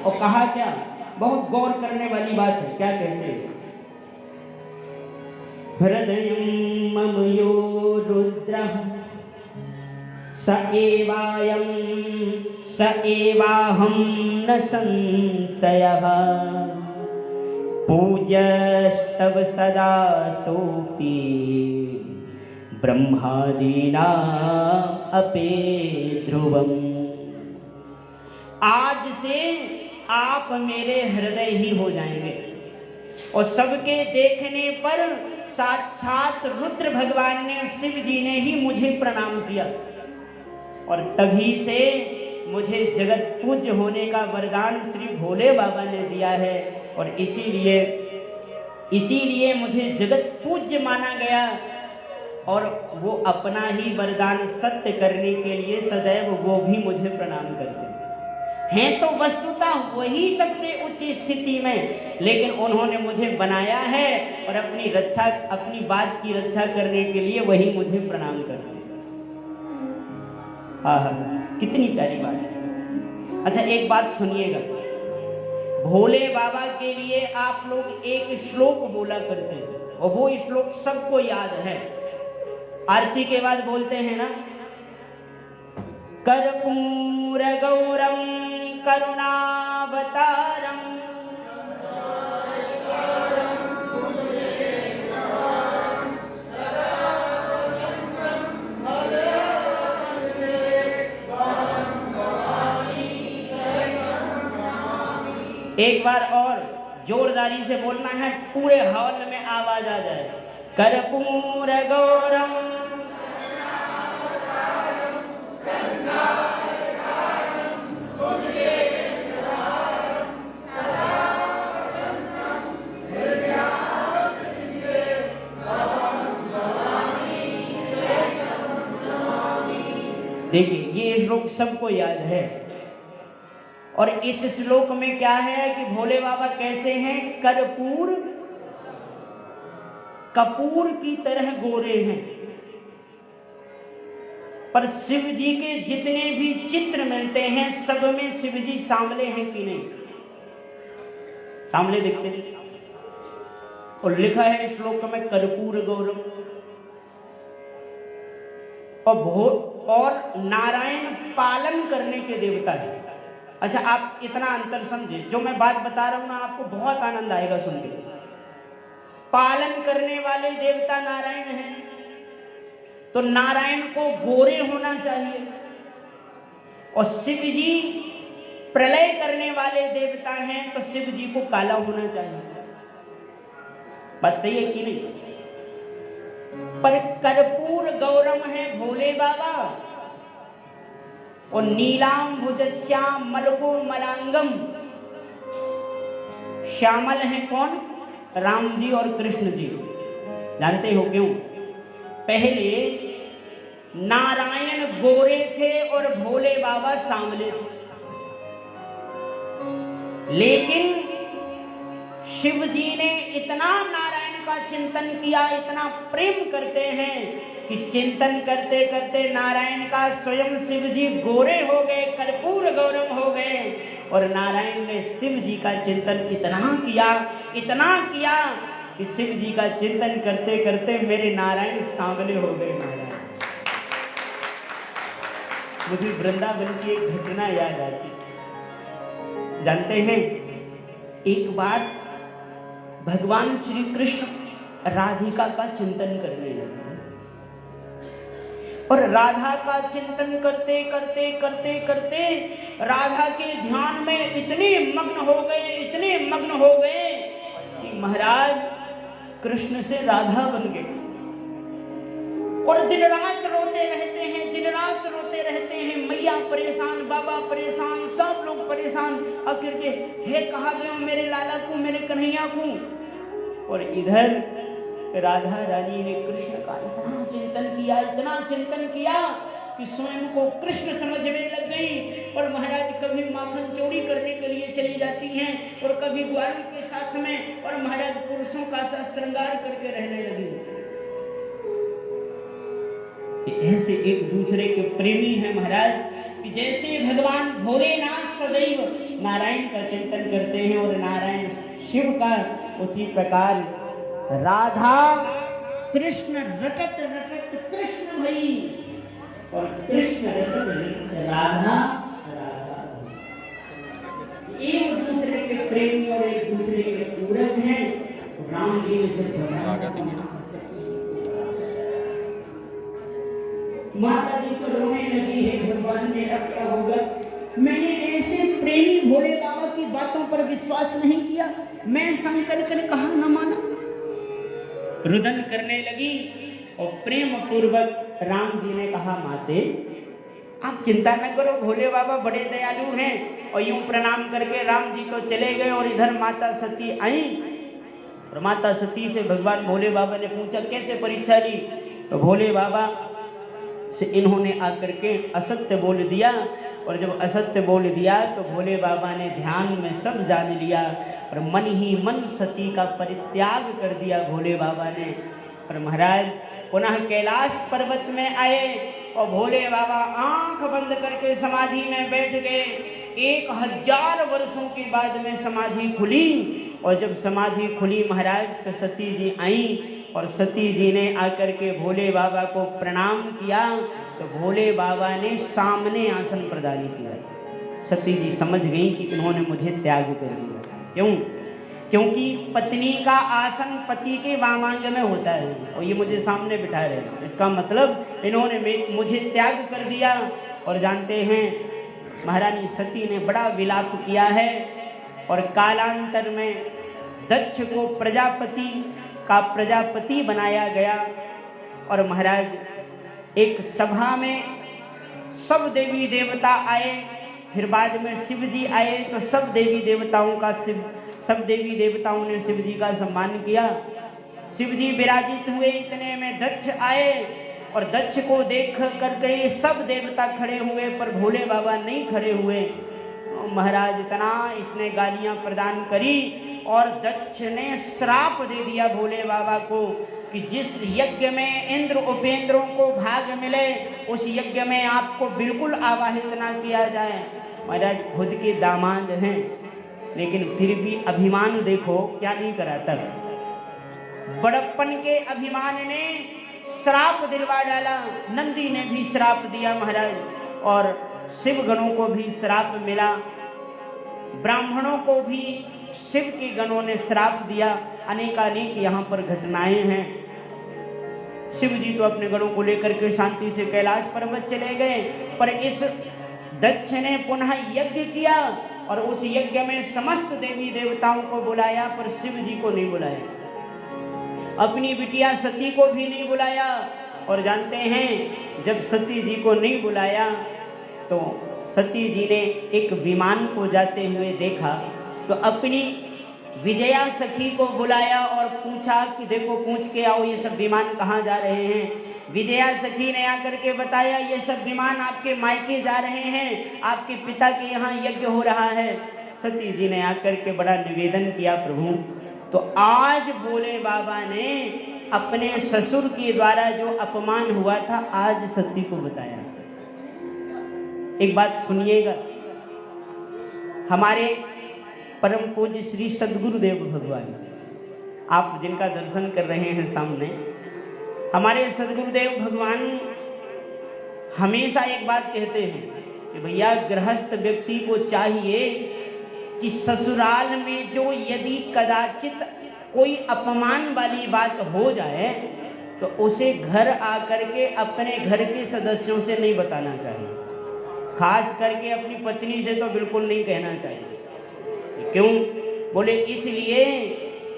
और कहा क्या, बहुत गौर करने वाली बात है, क्या कहते हैं, हृदयं मम यो रुद्रः स एवाहं न संशयः पूज्यस्तव सदा सोऽपि ब्रह्मादीनाम् अपि ध्रुवम्। आज से आप मेरे हृदय ही हो जाएंगे और सबके देखने पर साक्षात रुद्र भगवान ने, शिव जी ने ही मुझे प्रणाम किया और तभी से मुझे जगत पूज्य होने का वरदान श्री भोले बाबा ने दिया है और इसीलिए मुझे जगत पूज्य माना गया और वो अपना ही वरदान सत्य करने के लिए सदैव वो भी मुझे प्रणाम करते हैं। तो वस्तुतः वही सबसे उच्च स्थिति में, लेकिन उन्होंने मुझे बनाया है और अपनी बात की रक्षा करने के लिए वही मुझे प्रणाम करते हैं। हाँ, कितनी प्यारी बात है। अच्छा, एक बात सुनिएगा, भोले बाबा के लिए आप लोग एक श्लोक बोला करते हैं और वो श्लोक सबको याद है। आरती के बाद बोलते हैं ना, कर्पूर गौरम करुणावतारम एक बार और जोरदारी से बोलना है, पूरे हॉल में आवाज आ जाए, कर्पूर गौरम। देखिए, ये श्लोक सबको याद है और इस श्लोक में क्या है कि भोले बाबा कैसे हैं, कपूर की तरह गोरे हैं। पर शिव जी के जितने भी चित्र मिलते हैं सब में शिव जी सांवले हैं कि नहीं, सांवले दिखते हैं। और लिखा है श्लोक में कर्पूर गौरम। और नारायण पालन करने के देवता है। अच्छा, आप इतना अंतर समझे, जो मैं बात बता रहा हूं ना, आपको बहुत आनंद आएगा सुन के। पालन करने वाले देवता नारायण हैं, तो नारायण को गोरे होना चाहिए और शिव जी प्रलय करने वाले देवता हैं, तो शिव जी को काला होना चाहिए। बात सही है कि नहीं? पर कर्पूर गौरम है भोले बाबा और नीलांबुजश्याम मलको मलांगम। श्यामल हैं कौन? राम जी और कृष्ण जी। जानते हो क्यों? पहले नारायण गोरे थे और भोले बाबा सांवले थे, लेकिन शिव जी ने इतना नारायण का चिंतन किया, इतना प्रेम करते हैं कि चिंतन करते करते नारायण का स्वयं शिव जी गोरे हो गए, कर्पूर गौरम हो गए। और नारायण ने शिव जी का चिंतन इतना किया कि शिव जी का चिंतन करते करते मेरे नारायण सांवले हो गए। महाराज, मुझे वृंदावन की एक घटना याद आती। जानते हैं, एक बार भगवान श्री कृष्ण राधिका का चिंतन करने लगे और राधा का चिंतन करते करते राधा के ध्यान में इतने मग्न हो गए कि महाराज कृष्ण से राधा बन गए और दिन रात रोते रहते हैं। मैया परेशान, बाबा परेशान, सब लोग परेशान। आखिर के हे कहा गए मेरे लाला को, मेरे कन्हैया को। और इधर राधा रानी ने कृष्ण का इतना चिंतन किया कि स्वयं को कृष्ण समझने लग गई। और महाराज कभी माखन चोरी करने के लिए चली जाती हैं और कभी ग्वालों के साथ में, और महाराज पुरुषों का साथ श्रृंगार करके रहने लगी। ऐसे एक दूसरे के प्रेमी हैं महाराज कि जैसे भगवान भोलेनाथ सदैव नारायण का चिंतन करते हैं और नारायण शिव का, उसी प्रकार राधा कृष्ण रटत रटत कृष्ण भई और कृष्ण रटत रटत राधा राधा। एक दूसरे के प्रेमी और एक दूसरे के पूरक हैं। राम जी ने जब माता जी को रोने लगी है, भगवान ने अब क्या होगा, मैंने ऐसे प्रेमी भोले बाबा की बातों पर विश्वास नहीं किया, मैं शंकर कर कहा न माना। रुदन करने लगी और प्रेम पूर्वक राम जी ने कहा, माते आप चिंता न करो, भोले बाबा बड़े दयालु हैं। और यूं प्रणाम करके राम जी तो चले गए और इधर माता सती आई और माता सती से भगवान भोले बाबा ने पूछा कैसे परीक्षा ली, तो भोले बाबा से इन्होंने आकर के असत्य बोल दिया और जब असत्य बोल दिया तो भोले बाबा ने ध्यान में सब जान लिया और मन ही मन सती का परित्याग कर दिया भोले बाबा ने। और महाराज पुनः कैलाश पर्वत में आए और भोले बाबा आंख बंद करके समाधि में बैठ गए। 1000 वर्षों के बाद में समाधि खुली और जब समाधि खुली महाराज तो सती जी आई और सती जी ने आकर के भोले बाबा को प्रणाम किया तो भोले बाबा ने सामने आसन प्रदान किया। सती जी समझ गई कि इन्होंने मुझे त्याग कर दिया। क्यों? क्योंकि पत्नी का आसन पति के वामांग में होता है और ये मुझे सामने बिठा रहे हैं, इसका मतलब इन्होंने मुझे त्याग कर दिया। और जानते हैं महारानी सती ने बड़ा विलाप किया है और कालांतर में दक्ष को प्रजापति बनाया गया। और महाराज एक सभा में सब देवी देवता आए, फिर बाद में शिव जी आए तो सब देवी देवताओं ने शिव जी का सम्मान किया। शिव जी विराजित हुए, इतने में दक्ष आए और दक्ष को देख करके सब देवता खड़े हुए पर भोले बाबा नहीं खड़े हुए। महाराज इतना इसने गालियां प्रदान करी और दक्ष ने श्राप दे दिया भोले बाबा को कि जिस यज्ञ में इंद्र उपेंद्रों को भाग मिले उस यज्ञ में आपको बिल्कुल आवाहित ना किया जाए। महाराज खुद के दामाद हैं लेकिन फिर भी अभिमान देखो क्या नहीं करा। तब बड़प्पन के अभिमान ने श्राप दिलवा डाला। नंदी ने भी श्राप दिया महाराज और शिव गणों को भी श्राप मिला, ब्राह्मणों को भी शिव के गणों ने श्राप दिया। अनेकानेक यहाँ पर घटनाएं हैं। शिव जी तो अपने गणों को लेकर के शांति से कैलाश पर्वत चले गए पर इस दक्ष ने पुनः यज्ञ किया और उस यज्ञ में समस्त देवी देवताओं को बुलाया पर शिव जी को नहीं बुलाया, अपनी बिटिया सती को भी नहीं बुलाया। और जानते हैं जब सती जी को नहीं बुलाया तो सती जी ने एक विमान को जाते हुए देखा तो अपनी विजया सखी को बुलाया और पूछा कि देखो पूछ के आओ ये सब विमान कहाँ जा रहे हैं। विजया सखी ने आकर के बताया ये सब विमान आपके मायके जा रहे हैं, आपके पिता के यहाँ यज्ञ हो रहा है। सती जी ने आकर के बड़ा निवेदन किया, प्रभु तो आज भोले बाबा ने अपने ससुर के द्वारा जो अपमान हुआ था आज सती को बताया। एक बात सुनिएगा, हमारे परम पूज्य श्री सद्गुरुदेव भगवान, आप जिनका दर्शन कर रहे हैं सामने, हमारे सद्गुरुदेव भगवान हमेशा एक बात कहते हैं कि भैया गृहस्थ व्यक्ति को चाहिए कि ससुराल में जो यदि कदाचित कोई अपमान वाली बात हो जाए तो उसे घर आकर के अपने घर के सदस्यों से नहीं बताना चाहिए, खास करके अपनी पत्नी से तो बिल्कुल नहीं कहना चाहिए। क्यों? बोले इसलिए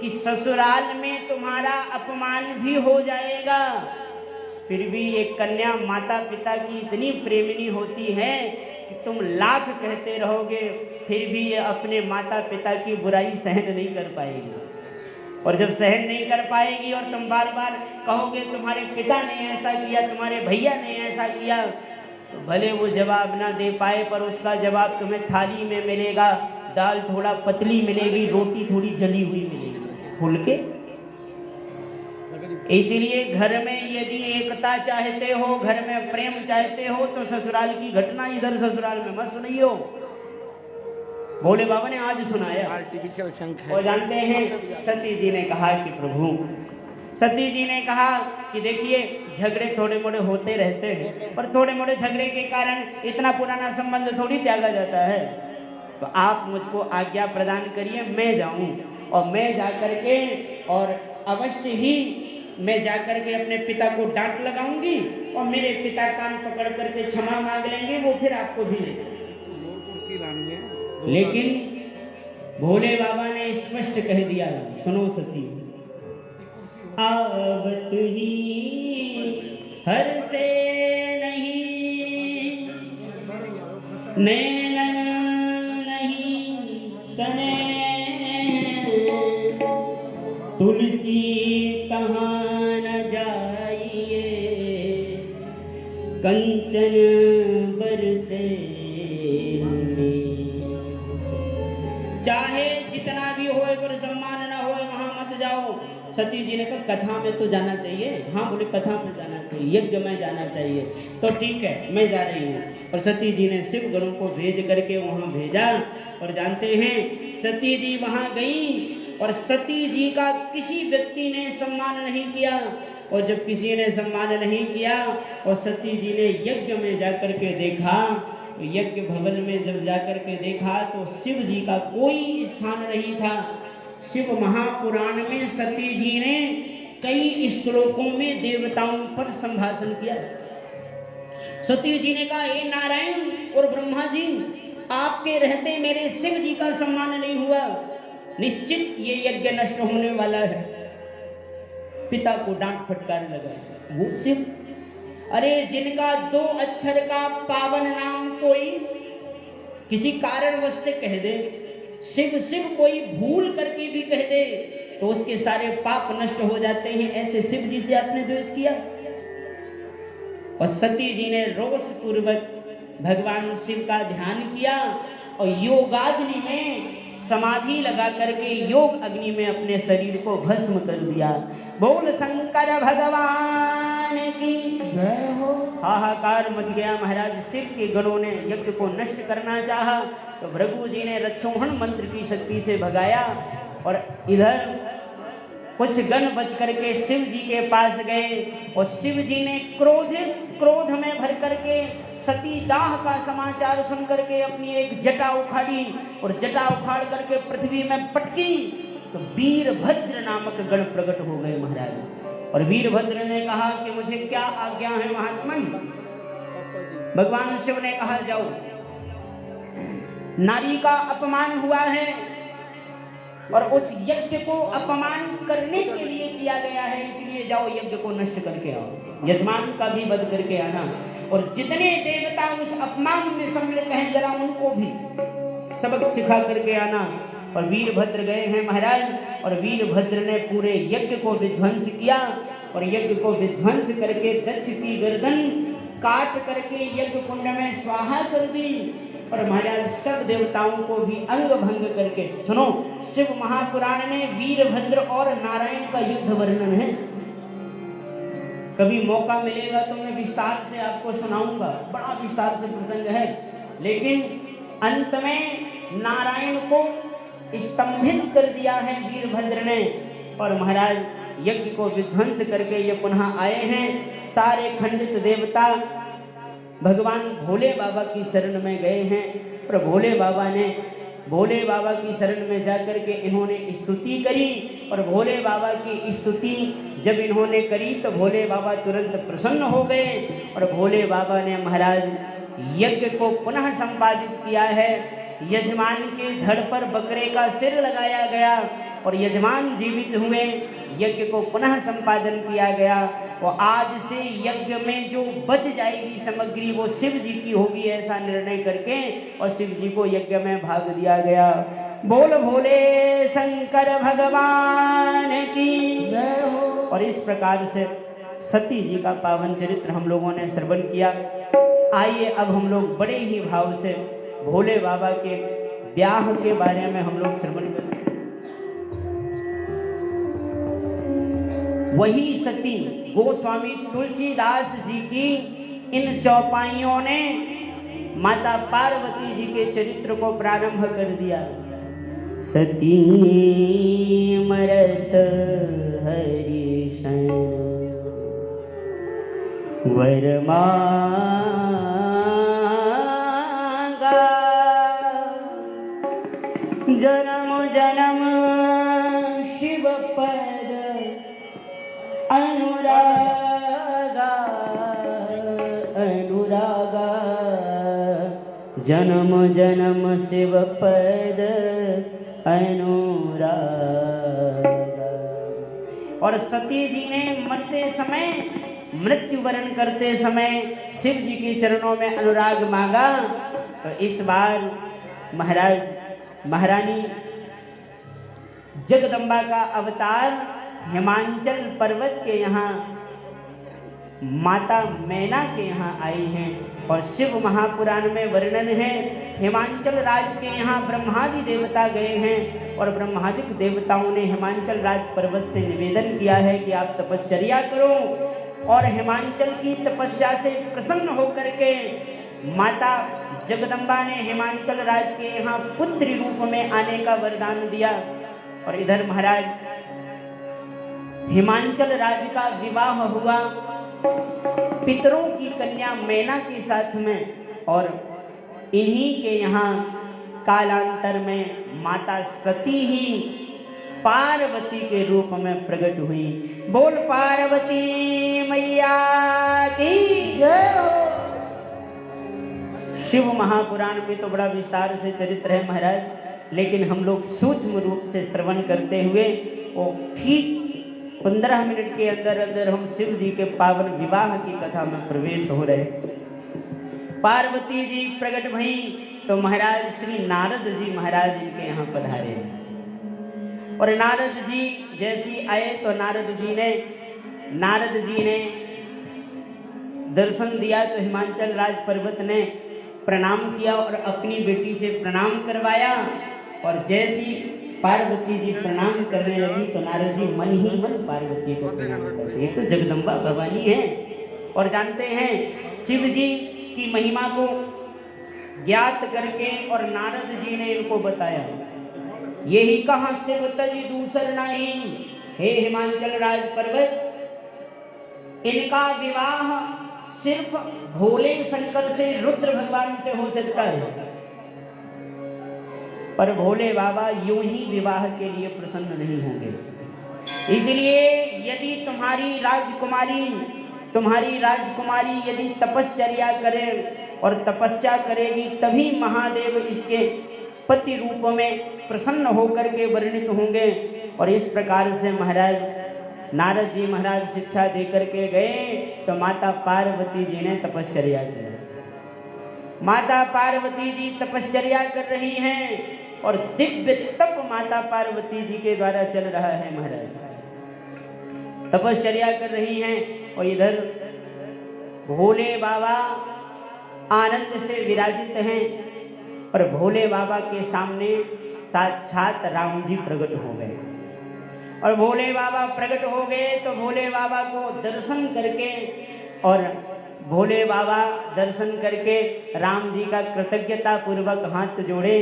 कि ससुराल में तुम्हारा अपमान भी हो जाएगा, फिर भी एक कन्या माता पिता की इतनी प्रेमिनी होती है कि तुम लाख कहते रहोगे फिर भी ये अपने माता पिता की बुराई सहन नहीं कर पाएगी। और जब सहन नहीं कर पाएगी और तुम बार बार कहोगे तुम्हारे पिता ने ऐसा किया, तुम्हारे भैया ने ऐसा किया, तो भले वो जवाब ना दे पाए पर उसका जवाब तुम्हें थाली में मिलेगा। दाल थोड़ा पतली मिलेगी, रोटी थोड़ी जली हुई मिलेगी फुल के। इसलिए घर में यदि एकता चाहते हो, घर में प्रेम चाहते हो तो ससुराल की घटना इधर ससुराल में मत सुनियो। भोले बाबा ने आज सुनाया। आर्टिफिशियल शंख है। और जानते हैं सती जी ने कहा कि प्रभु, सती जी ने कहा कि देखिए झगड़े थोड़े मोड़े होते रहते हैं, पर थोड़े मोड़े झगड़े के कारण इतना पुराना संबंध थोड़ी त्यागा जाता है। तो आप मुझको आज्ञा प्रदान करिए, मैं जाऊं और मैं जाकर के और अवश्य ही मैं जाकर के अपने पिता को डांट लगाऊंगी और मेरे पिता कान पकड़ करके क्षमा मांग लेंगे, वो फिर आपको भी ले जाएंगे। लेकिन भोले बाबा ने स्पष्ट कह दिया, सुनो सती, आवत ही हर से नहीं, नैन नहीं सने, तुलसी कहाँ न जाइए, कंचन बरसे। चाहे जितना भी होए पर सम्मान ना होए वहां मत जाओ। सती जी ने कहा कथा में तो जाना चाहिए। हाँ बोले कथा में जाना चाहिए, यज्ञ में जाना चाहिए। तो ठीक है मैं जा रही हूँ। और सती जी ने शिव गणों को भेज करके वहां भेजा। और जानते हैं सती जी वहां गई और सती जी का किसी व्यक्ति ने सम्मान नहीं किया। और जब किसी ने सम्मान नहीं किया और सती जी ने यज्ञ में जाकर के देखा, तो यज्ञ भवन में जब जाकर के देखा तो शिव जी का कोई स्थान नहीं था। शिव महापुराण में सती जी ने कई श्लोकों में देवताओं पर संभाषण किया। सती जी ने कहा, हे नारायण और ब्रह्मा जी, आपके रहते मेरे शिव जी का सम्मान नहीं हुआ, निश्चित ये यज्ञ नष्ट होने वाला है। पिता को डांट फटकार लगा। वो शिव, अरे जिनका 2 अक्षर का पावन नाम कोई किसी कारणवश से कह दे, शिव शिव कोई भूल करके भी कह दे, तो उसके सारे पाप नष्ट हो जाते हैं। ऐसे शिव जी से आपने द्वेष किया। और सती जी ने रोष पूर्वक भगवान शिव का ध्यान किया और योगाग्नि में समाधि लगा करके योग अग्नि में अपने शरीर को भस्म कर दिया। बोल शंकर भगवान की जय हो। हाहाकार मच गया महाराज। शिव के गणों ने यज्ञ को नष्ट करना चाहा तो भृगु जी ने रक्षोहण मंत्र की शक्ति से भगाया। और इधर कुछ गण बच करके शिव जी के पास गए और शिव जी ने क्रोध में भर करके सती दाह का समाचार सुन करके अपनी एक जटा उखाड़ी और जटा उखाड़ करके पृथ्वी में पटकी तो वीरभद्र नामक गण प्रकट हो गए महाराज। और वीरभद्र ने कहा कि मुझे क्या आज्ञा है महात्मन। भगवान शिव ने कहा, जाओ, नारी का अपमान हुआ है और उस यज्ञ को अपमान करने के लिए किया गया है, इसलिए जाओ यज्ञ को नष्ट करके आओ, यजमान का भी वध करके आना। और जितने देवता उस अपमान में सम्मिलित हैं जरा उनको भी सबक सिखा करके आना। और वीरभद्र गए हैं महाराज। और वीरभद्र ने पूरे यज्ञ को विध्वंस किया और यज्ञ को विध्वंस करके दक्ष की गर्दन काट करके यज्ञ कुंड में स्वाहा कर दी। और महाराज सब देवताओं को भी अंग भंग करके, सुनो, शिव महापुराण में वीरभद्र और नारायण का युद्ध वर्णन है। कभी मौका मिलेगा तो मैं विस्तार से आपको सुनाऊंगा, बड़ा विस्तार से प्रसंग है। लेकिन अंत में नारायण को स्तंभित कर दिया है वीरभद्र ने। और महाराज यज्ञ को विध्वंस करके ये पुनः आए हैं। सारे खंडित देवता भगवान भोले बाबा की शरण में गए हैं। और भोले बाबा की शरण में जाकर के इन्होंने स्तुति करी। और भोले बाबा की स्तुति जब इन्होंने करी तो भोले बाबा तुरंत प्रसन्न हो गए। और भोले बाबा ने महाराज यज्ञ को पुनः संपादित किया है। यजमान के धड़ पर बकरे का सिर लगाया गया और यजमान जीवित हुए। यज्ञ को पुनः संपादन किया गया और आज से यज्ञ में जो बच जाएगी सामग्री वो शिव जी की होगी, ऐसा निर्णय करके और शिव जी को यज्ञ में भाग दिया गया। बोल भोले शंकर भगवान की जय हो। और इस प्रकार से सती जी का पावन चरित्र हम लोगों ने श्रवण किया। आइए अब हम लोग बड़े ही भाव से भोले बाबा के ब्याह के बारे में हम लोग श्रवण करें। वही सती गोस्वामी तुलसीदास जी की इन चौपाइयों ने माता पार्वती जी के चरित्र को प्रारंभ कर दिया। सती मरत हरिशन वर मांगा, जन्म जन्म शिव पद अनुरागा अनुरागा, जन्म जन्म शिव पद अनुरागा। और सती जी ने मरते समय, मृत्यु वरण करते समय शिव जी के चरणों में अनुराग मांगा। तो इस बार महारानी जगदम्बा का अवतार हिमांचल पर्वत के यहाँ माता मैना के यहाँ आई हैं। और शिव महापुराण में वर्णन है, हिमांचल राज के यहाँ ब्रह्मादि देवता गए हैं और ब्रह्मादिक देवताओं ने हिमांचल राज पर्वत से निवेदन किया है कि आप तपश्चर्या करो। और हिमांचल की तपस्या से प्रसन्न होकर के माता जगदम्बा ने हिमांचल राज के यहाँ पुत्री रूप में आने का वरदान दिया। और इधर महाराज हिमांचल राज का विवाह हुआ पितरों की कन्या मैना के साथ में। और इन्हीं के यहाँ कालांतर में माता सती ही पार्वती के रूप में प्रकट हुई। बोल पार्वती मैया की जय हो। शिव महापुराण में तो बड़ा विस्तार से चरित्र है महाराज, लेकिन हम लोग सूक्ष्म रूप से श्रवण करते हुए वो ठीक 15 मिनट के अंदर अंदर हम शिव जी के पावन विवाह की कथा में प्रवेश हो रहे। पार्वती जी प्रकट भई तो महाराज श्री नारद जी महाराज इनके यहाँ पधारे। और नारद जी जैसी आए तो नारद जी ने दर्शन दिया तो हिमांचल राज पर्वत ने प्रणाम किया और अपनी बेटी से प्रणाम करवाया। और जैसी पार्वती जी प्रणाम करने लगी तो नारद जी मन ही मन पार्वती को प्रणाम करते हैं। तो जगदम्बा भवानी है। और जानते हैं शिव जी की महिमा को ज्ञात करके और नारद जी ने इनको बताया, यही कहा शिव तजी दूसर नहीं, हे हिमांचल राज पर्वत, इनका विवाह सिर्फ भोले शंकर से, रुद्र भगवान से हो सकता है, पर भोले बाबा यूं ही विवाह के लिए प्रसन्न नहीं होंगे। इसलिए यदि तुम्हारी राजकुमारी यदि तपश्चर्या करे और तपस्या करेगी तभी महादेव इसके पति रूप में प्रसन्न होकर के वर्णित होंगे। और इस प्रकार से महाराज नारद जी महाराज शिक्षा देकर के गए तो माता पार्वती जी ने तपश्चर्या की। माता पार्वती जी तपश्चर्या कर रही हैं और दिव्य तप माता पार्वती जी के द्वारा चल रहा है। महाराज तपश्चर्या कर रही हैं और इधर भोले बाबा आनंद से विराजित हैं। और भोले बाबा के सामने साक्षात राम जी प्रकट हो गए। और भोले बाबा प्रकट हो गए तो भोले बाबा को दर्शन करके और भोले बाबा दर्शन करके राम जी का कृतज्ञता पूर्वक हाथ जोड़े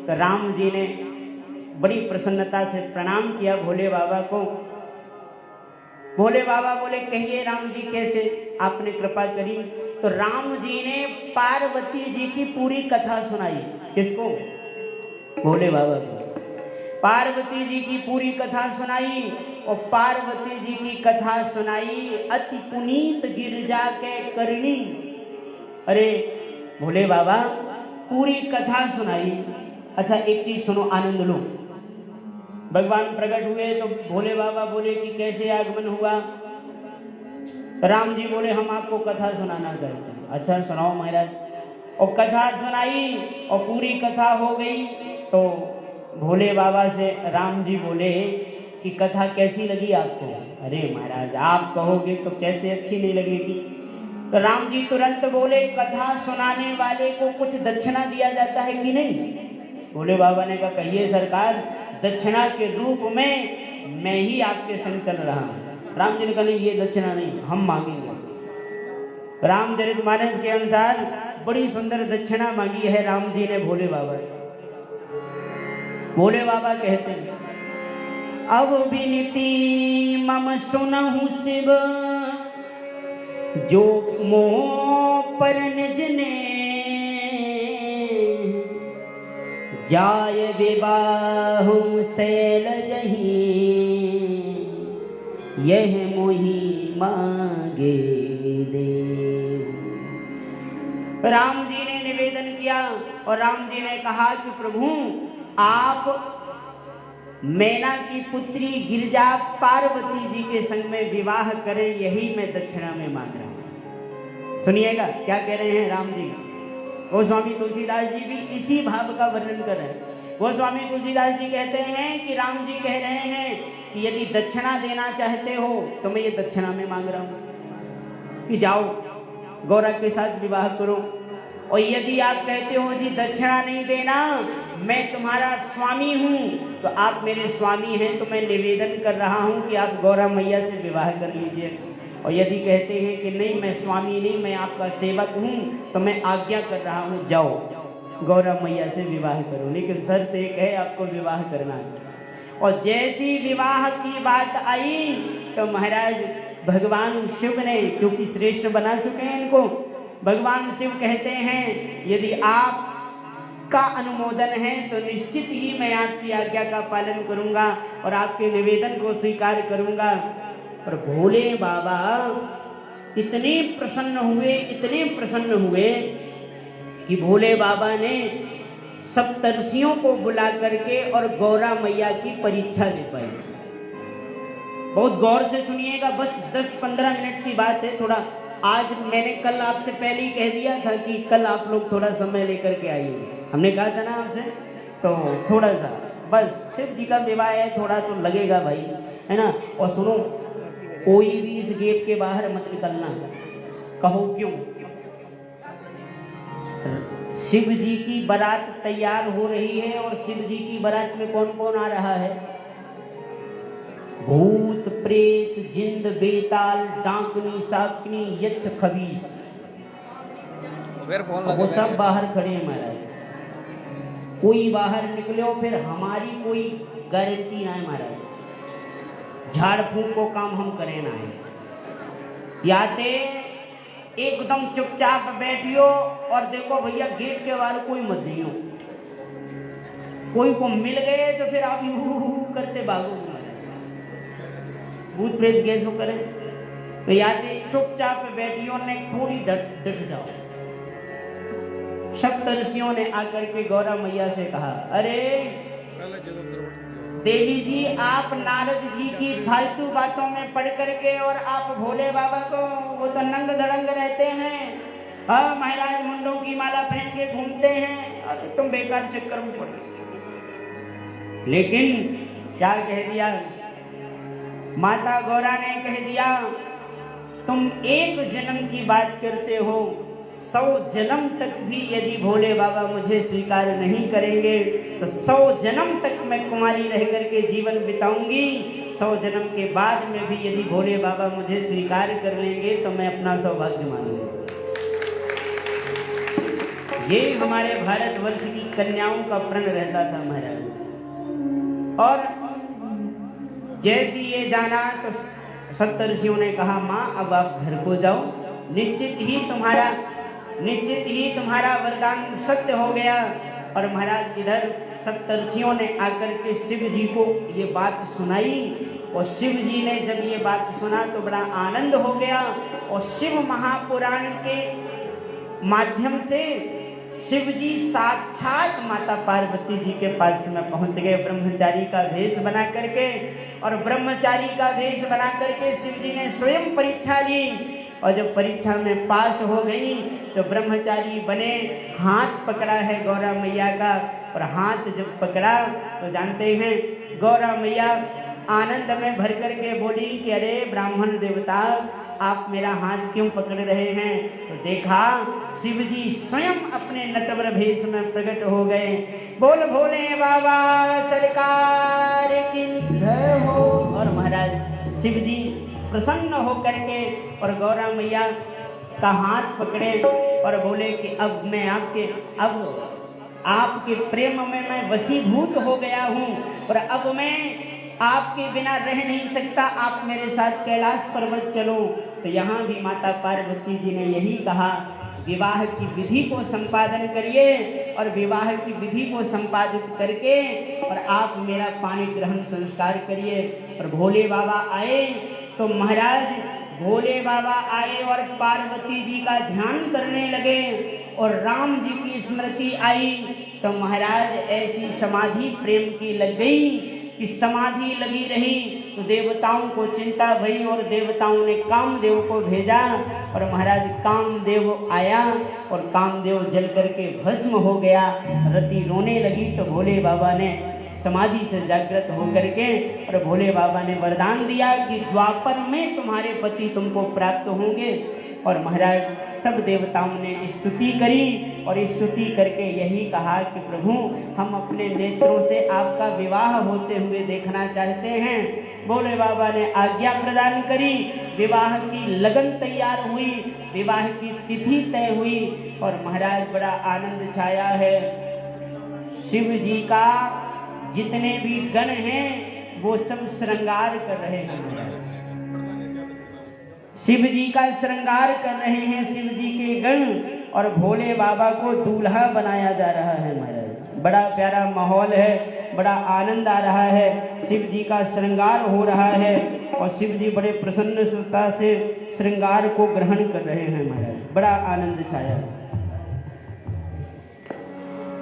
तो राम जी ने बड़ी प्रसन्नता से प्रणाम किया भोले बाबा को। भोले बाबा बोले, कहिए राम जी कैसे आपने कृपा करी। तो राम जी ने पार्वती जी की पूरी कथा सुनाई। किसको? भोले बाबा को पार्वती जी की पूरी कथा सुनाई। और पार्वती जी की कथा सुनाई अति पुनीत गिरजा के करनी। अरे भोले बाबा पूरी कथा सुनाई। अच्छा एक चीज सुनो, आनंद लो। भगवान प्रकट हुए तो भोले बाबा बोले कि कैसे आगमन हुआ। राम जी बोले हम आपको कथा सुनाना चाहते हैं। अच्छा सुनाओ महाराज। और कथा सुनाई और पूरी कथा हो गई तो भोले बाबा से राम जी बोले कि कथा कैसी लगी आपको। अरे महाराज आप कहोगे तो कैसे अच्छी नहीं लगेगी। तो राम जी तुरंत बोले, कथा सुनाने वाले को कुछ दक्षिणा दिया जाता है कि नहीं। भोले बाबा ने कहा, कहिए सरकार, दक्षिणा के रूप में मैं ही आपके संग चल रहा हूँ। राम जी ने कहा, नहीं ये दक्षिणा नहीं, हम मांगेंगे। रामचरितमानस के अनुसार बड़ी सुंदर दक्षिणा मांगी है राम जी ने भोले बाबा से। भोले बाबा कहते हैं, अब विनती मम सुनहु शिव, जो मोह पर निज ने जाय विवाहु शैलजहि, यह मोहि मांगे दे। राम जी ने निवेदन किया और राम जी ने कहा कि प्रभु आप मैना की पुत्री गिरजा पार्वती जी के संग में विवाह करें, यही मैं दक्षिणा में मांग रहा हूं। सुनिएगा क्या कह रहे हैं राम जी। गोस्वामी तुलसीदास जी भी इसी भाव का वर्णन कर रहे हैं। गोस्वामी तुलसीदास जी कहते हैं कि राम जी कह रहे हैं कि यदि दक्षिणा देना चाहते हो तो मैं ये दक्षिणा में मांग रहा हूं कि जाओ गौरा के साथ विवाह करो, और यदि आप कहते हो जी दक्षिणा नहीं देना, मैं तुम्हारा स्वामी हूं, तो आप मेरे स्वामी हैं, तो मैं निवेदन कर रहा हूं कि आप गौरा मैया से विवाह कर लीजिए। और यदि कहते हैं कि नहीं मैं स्वामी नहीं, मैं आपका सेवक हूं, तो मैं आज्ञा कर रहा हूं, जाओ गौरा मैया से विवाह करो, लेकिन शर्त एक है, आपको विवाह करना है। और जैसी विवाह की बात आई तो महाराज भगवान शिव ने, क्योंकि श्रेष्ठ बना चुके हैं इनको, भगवान शिव कहते हैं यदि आप का अनुमोदन है तो निश्चित ही मैं आपकी आज्ञा का पालन करूंगा और आपके निवेदन को स्वीकार करूंगा। पर भोले बाबा इतने प्रसन्न हुए कि भोले बाबा ने सप्तर्षियों को बुला करके और गौरा मैया की परीक्षा ले पाई। बहुत गौर से सुनिएगा, बस 10-15 मिनट की बात है। थोड़ा आज मैंने कल आपसे पहले ही कह दिया था कि कल आप लोग थोड़ा समय लेकर के आइए, हमने कहा था ना आपसे, तो थोड़ा सा बस शिव जी का विवाह है, थोड़ा तो लगेगा भाई, है ना। और सुनो, कोई भी इस गेट के बाहर मत निकलना। कहो क्यों? शिव जी की बारात तैयार हो रही है, और शिव जी की बारात में कौन कौन आ रहा है? भूत प्रेत जिंद बेताल डांकनी साकनी यक्ष खबीस, वो सब बाहर खड़े हैं महाराज। कोई बाहर निकले हो फिर हमारी कोई गारंटी ना है महाराज, झाड़ फूंक को काम हम करें ना है। याते एकदम चुपचाप बैठियो और देखो भैया गेट के बाहर कोई मत दियो, कोई को मिल गए तो फिर आप यू करते भागो, भूत प्रेत कैसे करें। तो याते चुपचाप बैठियो ने थोड़ी डट जाओ। सप्तर्षियों ने आकर के गौरा मैया से कहा, अरे देवी जी, आप नारद जी की फालतू बातों में पढ़ करके और आप भोले बाबा को, वो तो नंग धड़ंग रहते हैं, हाँ महाराज मुंडों की माला पहन के घूमते हैं, और तुम बेकार चक्कर में पड़। लेकिन क्या कह दिया माता गौरा ने? कह दिया तुम एक जन्म की बात करते हो, 100 जन्म तक भी यदि भोले बाबा मुझे स्वीकार नहीं करेंगे तो 100 जन्म तक मैं कुमारी रह करके जीवन बिताऊंगी। 100 जन्म के बाद में भी यदि भोले बाबा मुझे स्वीकार कर लेंगे तो मैं अपना सौभाग्य मानूंगी। ये हमारे भारतवर्ष की कन्याओं का प्रण रहता था महाराज। और जैसी ये जाना तो सप्तर्षियों ने कहा, माँ अब आप घर को जाओ, निश्चित ही तुम्हारा वरदान सत्य हो गया। और महाराज इधर सप्तर्षियों ने आकर के शिव जी को ये बात सुनाई, और शिव जी ने जब ये बात सुना तो बड़ा आनंद हो गया। और शिव महापुराण के माध्यम से शिव जी साक्षात माता पार्वती जी के पास में पहुंच गए ब्रह्मचारी का वेश बना करके। और ब्रह्मचारी का वेश बना करके शिव जी ने स्वयं परीक्षा ली, और जब परीक्षा में पास हो गई तो ब्रह्मचारी बने। हाथ पकड़ा है गौरा मैया का, और हाथ जब पकड़ा तो जानते हैं गौरा मैया आनंद में भर करके बोली कि अरे ब्राह्मण देवता, आप मेरा हाथ क्यों पकड़ रहे हैं? तो देखा शिव जी स्वयं अपने नटवर भेष में प्रकट हो गए। बोल भोले बाबा सरकार की जय हो। और महाराज शिव जी प्रसन्न होकर के और गौरा मैया का हाथ पकड़े और बोले कि अब मैं आपके प्रेम में मैं वशीभूत हो गया हूँ और अब मैं आपके बिना रह नहीं सकता, आप मेरे साथ कैलाश पर्वत चलो। तो यहाँ भी माता पार्वती जी ने यही कहा, विवाह की विधि को संपादन करिए और विवाह की विधि को संपादित करके और आप मेरा पाणी ग्रहण संस्कार करिए। और भोले बाबा आए तो महाराज भोले बाबा आए और पार्वती जी का ध्यान करने लगे और राम जी की स्मृति आई तो महाराज ऐसी समाधि प्रेम की लग गई कि समाधि लगी रही। तो देवताओं को चिंता भई और देवताओं ने कामदेव को भेजा और महाराज कामदेव आया और कामदेव जल करके भस्म हो गया। रति रोने लगी तो भोले बाबा ने समाधि से जागृत होकर के और भोले बाबा ने वरदान दिया कि द्वापर में तुम्हारे पति तुमको प्राप्त होंगे। और महाराज सब देवताओं ने स्तुति करी और स्तुति करके यही कहा कि प्रभु हम अपने नेत्रों से आपका विवाह होते हुए देखना चाहते हैं। भोले बाबा ने आज्ञा प्रदान करी, विवाह की लगन तैयार हुई, विवाह की तिथि तय हुई और महाराज बड़ा आनंद छाया है। शिव जी का जितने भी गण हैं वो सब श्रृंगार कर रहे हैं, शिव जी का श्रृंगार कर रहे हैं शिव जी के गण और भोले बाबा को दूल्हा बनाया जा रहा है। महाराज बड़ा प्यारा माहौल है, बड़ा आनंद आ रहा है, शिव जी का श्रृंगार हो रहा है और शिव जी बड़े प्रसन्नता से श्रृंगार को ग्रहण कर रहे हैं। महाराज बड़ा आनंद छाया है।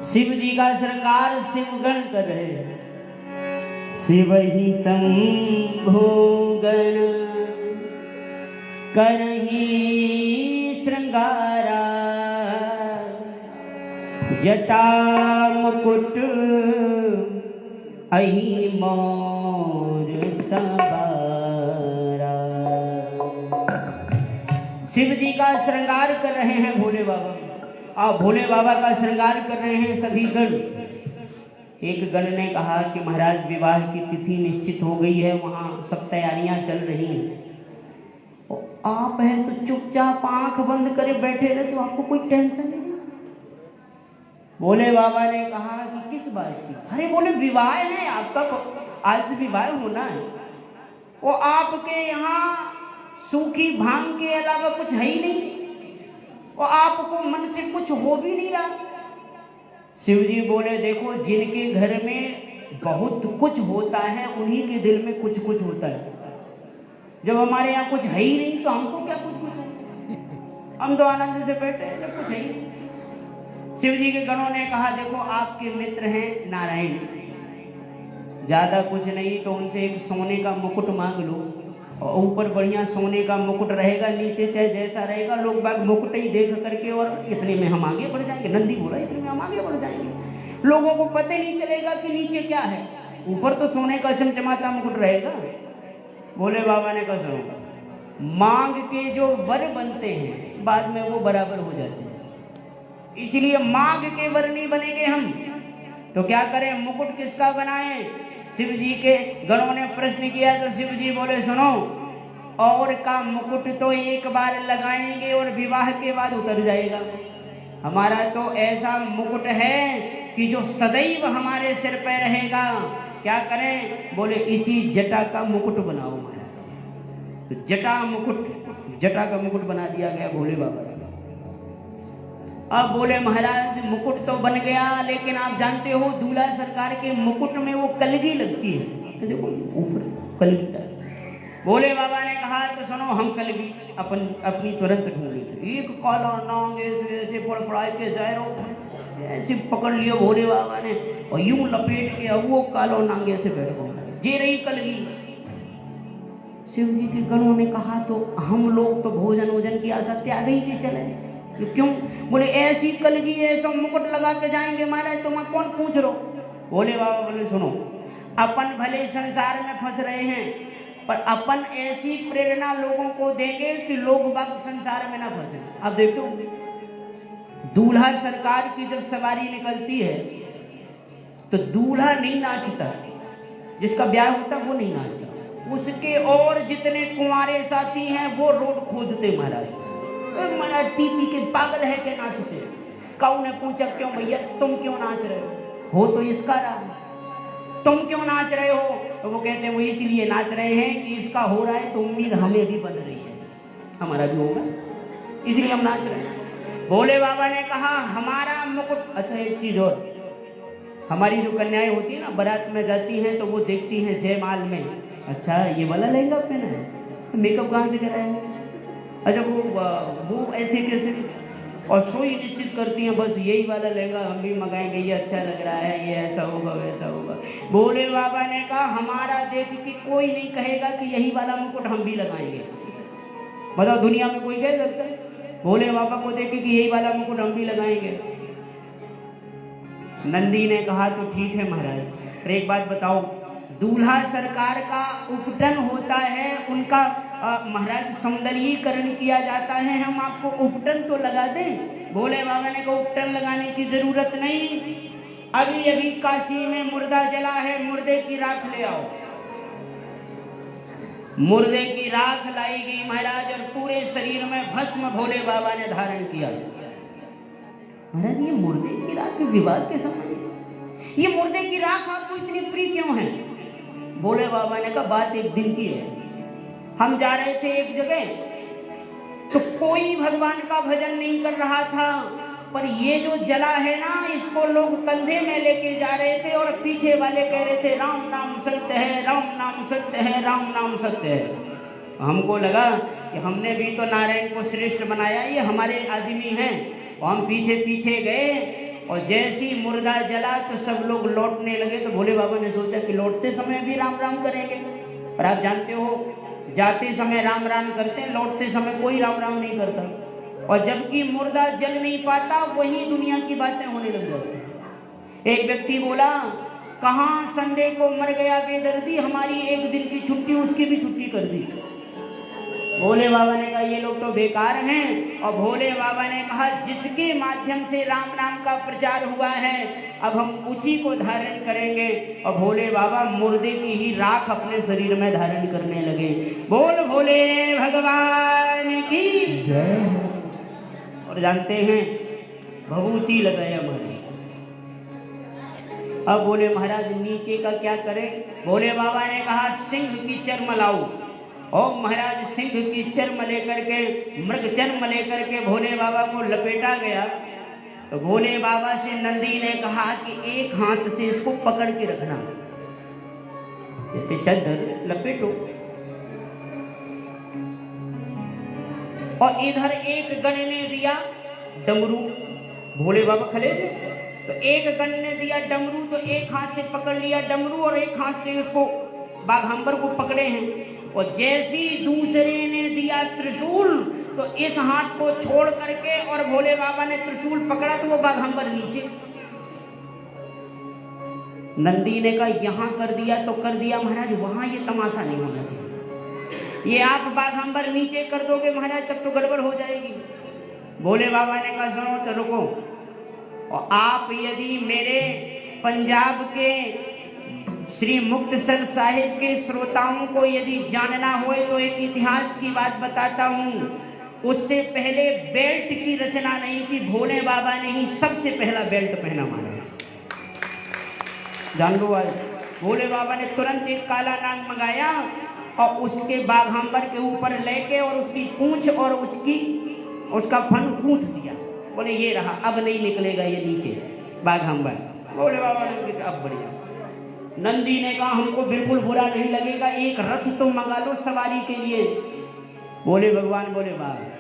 शिव जी का श्रृंगार शिवगण कर रहे हैं। शिव ही शंभो गण करही श्रृंगारा जटा मुकुट अहि मोर सवारा। शिव जी का श्रृंगार कर रहे हैं भोले बाबा और भोले बाबा का श्रृंगार कर रहे हैं सभी गण। एक गण ने कहा कि महाराज विवाह की तिथि निश्चित हो गई है, वहाँ सब तैयारियां चल रही हैं, आप हैं तो चुपचाप आंख बंद करे बैठे रहे तो आपको कोई टेंशन नहीं। भोले बाबा ने कहा कि किस बात की? अरे बोले विवाह है आपका, आज विवाह होना है। वो आपके यहाँ सूखी भांग के अलावा कुछ है ही नहीं और आपको मन से कुछ हो भी नहीं रहा। शिव जी बोले देखो जिनके घर में बहुत कुछ होता है उन्हीं के दिल में कुछ कुछ होता है। जब हमारे यहाँ कुछ है ही नहीं तो हमको क्या कुछ है, हम तो आनंद से बैठे हैं, जब कुछ है ही नहीं। शिव जी के गणों ने कहा देखो आपके मित्र हैं नारायण, ज्यादा कुछ नहीं तो उनसे एक सोने का मुकुट मांग लो और ऊपर बढ़िया सोने का मुकुट रहेगा, नीचे चाहे जैसा रहेगा लोग बाग मुकुट ही देख करके और इतने में हम आगे बढ़ जाएंगे। नंदी बोला इतने में हम आगे बढ़ जाएंगे, लोगों को पता नहीं चलेगा कि नीचे क्या है, ऊपर तो सोने का चमचमाता मुकुट रहेगा। भोले बाबा ने कहा सुनो, मांग के जो वर बनते हैं बाद में वो बराबर हो जाते हैं, इसलिए मांग के वर नहीं बनेंगे हम तो क्या करें, मुकुट किसका बनाएं? शिव जी के गणों ने प्रश्न किया तो शिव जी बोले सुनो, और का मुकुट तो एक बार लगाएंगे और विवाह के बाद उतर जाएगा, हमारा तो ऐसा मुकुट है कि जो सदैव हमारे सिर पे रहेगा। क्या करें? बोले इसी जटा का मुकुट बनाओ। तो जटा का मुकुट बना दिया गया भोले बाबा का। अब बोले महाराज मुकुट तो बन गया, लेकिन आप जानते हो दूल्हा सरकार के मुकुट में वो कलगी लगती है, देखो ऊपर कलगी। भोले बाबा ने कहा तो सुनो हम कलगी अपनी तुरंत ढूंढी। एक काला नांग ऐसे फड़फड़ाए के जैरों ऐसे पकड़ लिया भोले बाबा ने और यूं लपेट के अब वो कालो नांगे से बैठ गए, जे रही कलगी। शिव जी के गणों ने कहा तो हम लोग तो भोजन की आशा त्याग ही के चले, क्यों? बोले ऐसी कलगी ऐसा मुकुट लगा के जाएंगे महाराज, तो मैं कौन पूछ रहा हूं। भोले बाबा बोले सुनो, अपन भले संसार में फंस रहे हैं पर अपन ऐसी प्रेरणा लोगों को देंगे कि लोग बाग संसार में ना फंसे। अब देखो दूल्हा सरकार की जब सवारी निकलती है तो दूल्हा नहीं नाचता, जिसका ब्याह होता वो नहीं नाचता, उसके और जितने कुंवारे साथी हैं वो रोड खोदते महाराज, महाराज पी पी के पागल है के नाचते। काऊ ने पूछा क्यों भैया तुम क्यों नाच रहे हो तो इसका राम, तुम क्यों नाच रहे हो? तो वो कहते हैं वो इसीलिए नाच रहे हैं कि इसका हो रहा है तो उम्मीद हमें भी बन रही है, हमारा भी होगा, इसलिए हम नाच रहे हैं। भोले बाबा ने कहा हमारा मुकुट। अच्छा एक चीज और, हमारी जो कन्याएं होती है ना बारात में जाती हैं तो वो देखती हैं जयमाल में, अच्छा ये वाला लहंगा पहना है, मेकअप कहाँ से कराया है, अच्छा वो ऐसे कैसे, और सोई निश्चित करती हैं बस यही वाला लहंगा हम भी मंगाएंगे, ये अच्छा लग रहा है, ये ऐसा होगा वैसा होगा। भोले बाबा ने कहा हमारा देख के कोई नहीं कहेगा कि यही वाला मुकुट हम भी लगाएंगे। मतलब दुनिया में कोई कह सकता है भोले बाबा को देखे कि यही वाला मुकुट हम भी लगाएंगे? नंदी ने कहा तो ठीक है महाराज, पर एक बात बताओ, दूल्हा सरकार का उपटन होता है, उनका महाराज सौंदर्यीकरण किया जाता है, हम आपको उपटन तो लगा दें? भोले बाबा ने कहा उपटन लगाने की जरूरत नहीं, अभी अभी काशी में मुर्दा जला है, मुर्दे की राख ले आओ। मुर्दे की राख लाई गई महाराज, और पूरे शरीर में भस्म भोले बाबा ने धारण किया। महाराज ये मुर्दे की राख विवाद के समय, ये मुर्दे की राख आपको इतनी प्रिय क्यों है? भोले बाबा ने कहा बात एक दिन की है, हम जा रहे थे एक जगह तो कोई भगवान का भजन नहीं कर रहा था, पर ये जो जला है ना इसको लोग कंधे में लेके जा रहे थे और पीछे वाले कह रहे थे राम नाम सत्य है, राम नाम सत्य है, राम नाम सत्य है। हमको लगा कि हमने भी तो नारायण को श्रेष्ठ बनाया, ये हमारे आदमी हैं, और हम पीछे पीछे गए और जैसी मुर्दा जला तो सब लोग लौटने लगे। तो भोले बाबा ने सोचा कि लौटते समय भी राम राम करेंगे, और आप जानते हो जाते समय राम राम करते हैं, लौटते समय कोई राम राम नहीं करता, और जबकि मुर्दा जल नहीं पाता वही दुनिया की बातें होने लग जाती। एक व्यक्ति बोला कहाँ संडे को मर गया बेदर्दी, हमारी एक दिन की छुट्टी उसकी भी छुट्टी कर दी। भोले बाबा ने कहा ये लोग तो बेकार हैं, और भोले बाबा ने कहा जिसके माध्यम से राम नाम का प्रचार हुआ है अब हम उसी को धारण करेंगे। और भोले बाबा मुर्दे की ही राख अपने शरीर में धारण करने लगे। बोल भोले भगवान की जय। और जानते हैं भभूति लगाया मारी। अब बोले महाराज नीचे का क्या करें? भोले बाबा ने कहा सिंह की चर्म लाओ। और महाराज सिंह की चर्म लेकर के, मृग चर्म लेकर के भोले बाबा को लपेटा गया। तो भोले बाबा से नंदी ने कहा कि एक हाथ से इसको पकड़ के रखना, जैसे चादर लपेटो, और इधर एक गण ने दिया डमरू। भोले बाबा खड़े थे तो एक गण ने दिया डमरू, तो एक हाथ से पकड़ लिया डमरू और एक हाथ से उसको बाघंबर को पकड़े हैं। और जैसी दूसरे ने दिया त्रिशूल तो इस हाथ को छोड़ करके और भोले बाबा ने त्रिशूल पकड़ा तो वो बाघंबर नीचे। नंदी ने कहा यहां कर दिया तो कर दिया महाराज, वहां ये तमाशा नहीं होना चाहिए, ये आप बाघंबर नीचे कर दोगे महाराज तब तो गड़बड़ हो जाएगी। भोले बाबा ने कहा सुनो तो रुको, और आप यदि मेरे पंजाब के श्री मुक्तसर साहिब के श्रोताओं को यदि जानना हो तो एक इतिहास की बात बताता हूँ। उससे पहले बेल्ट की रचना नहीं की, भोले बाबा ने ही सबसे पहला बेल्ट पहना माना, जान लो आज। भोले बाबा ने तुरंत एक काला नाग मंगाया और उसके बाघंबर के ऊपर लेके और उसकी पूंछ और उसका फन कूट दिया। बोले ये रहा, अब नहीं निकलेगा ये नीचे बाघंबर। भोले बाबा ने कहा अब बढ़िया। नंदी ने कहा हमको बिल्कुल बुरा नहीं लगेगा, एक रथ तो मंगा लो सवारी के लिए। बोले भगवान बोले बाबा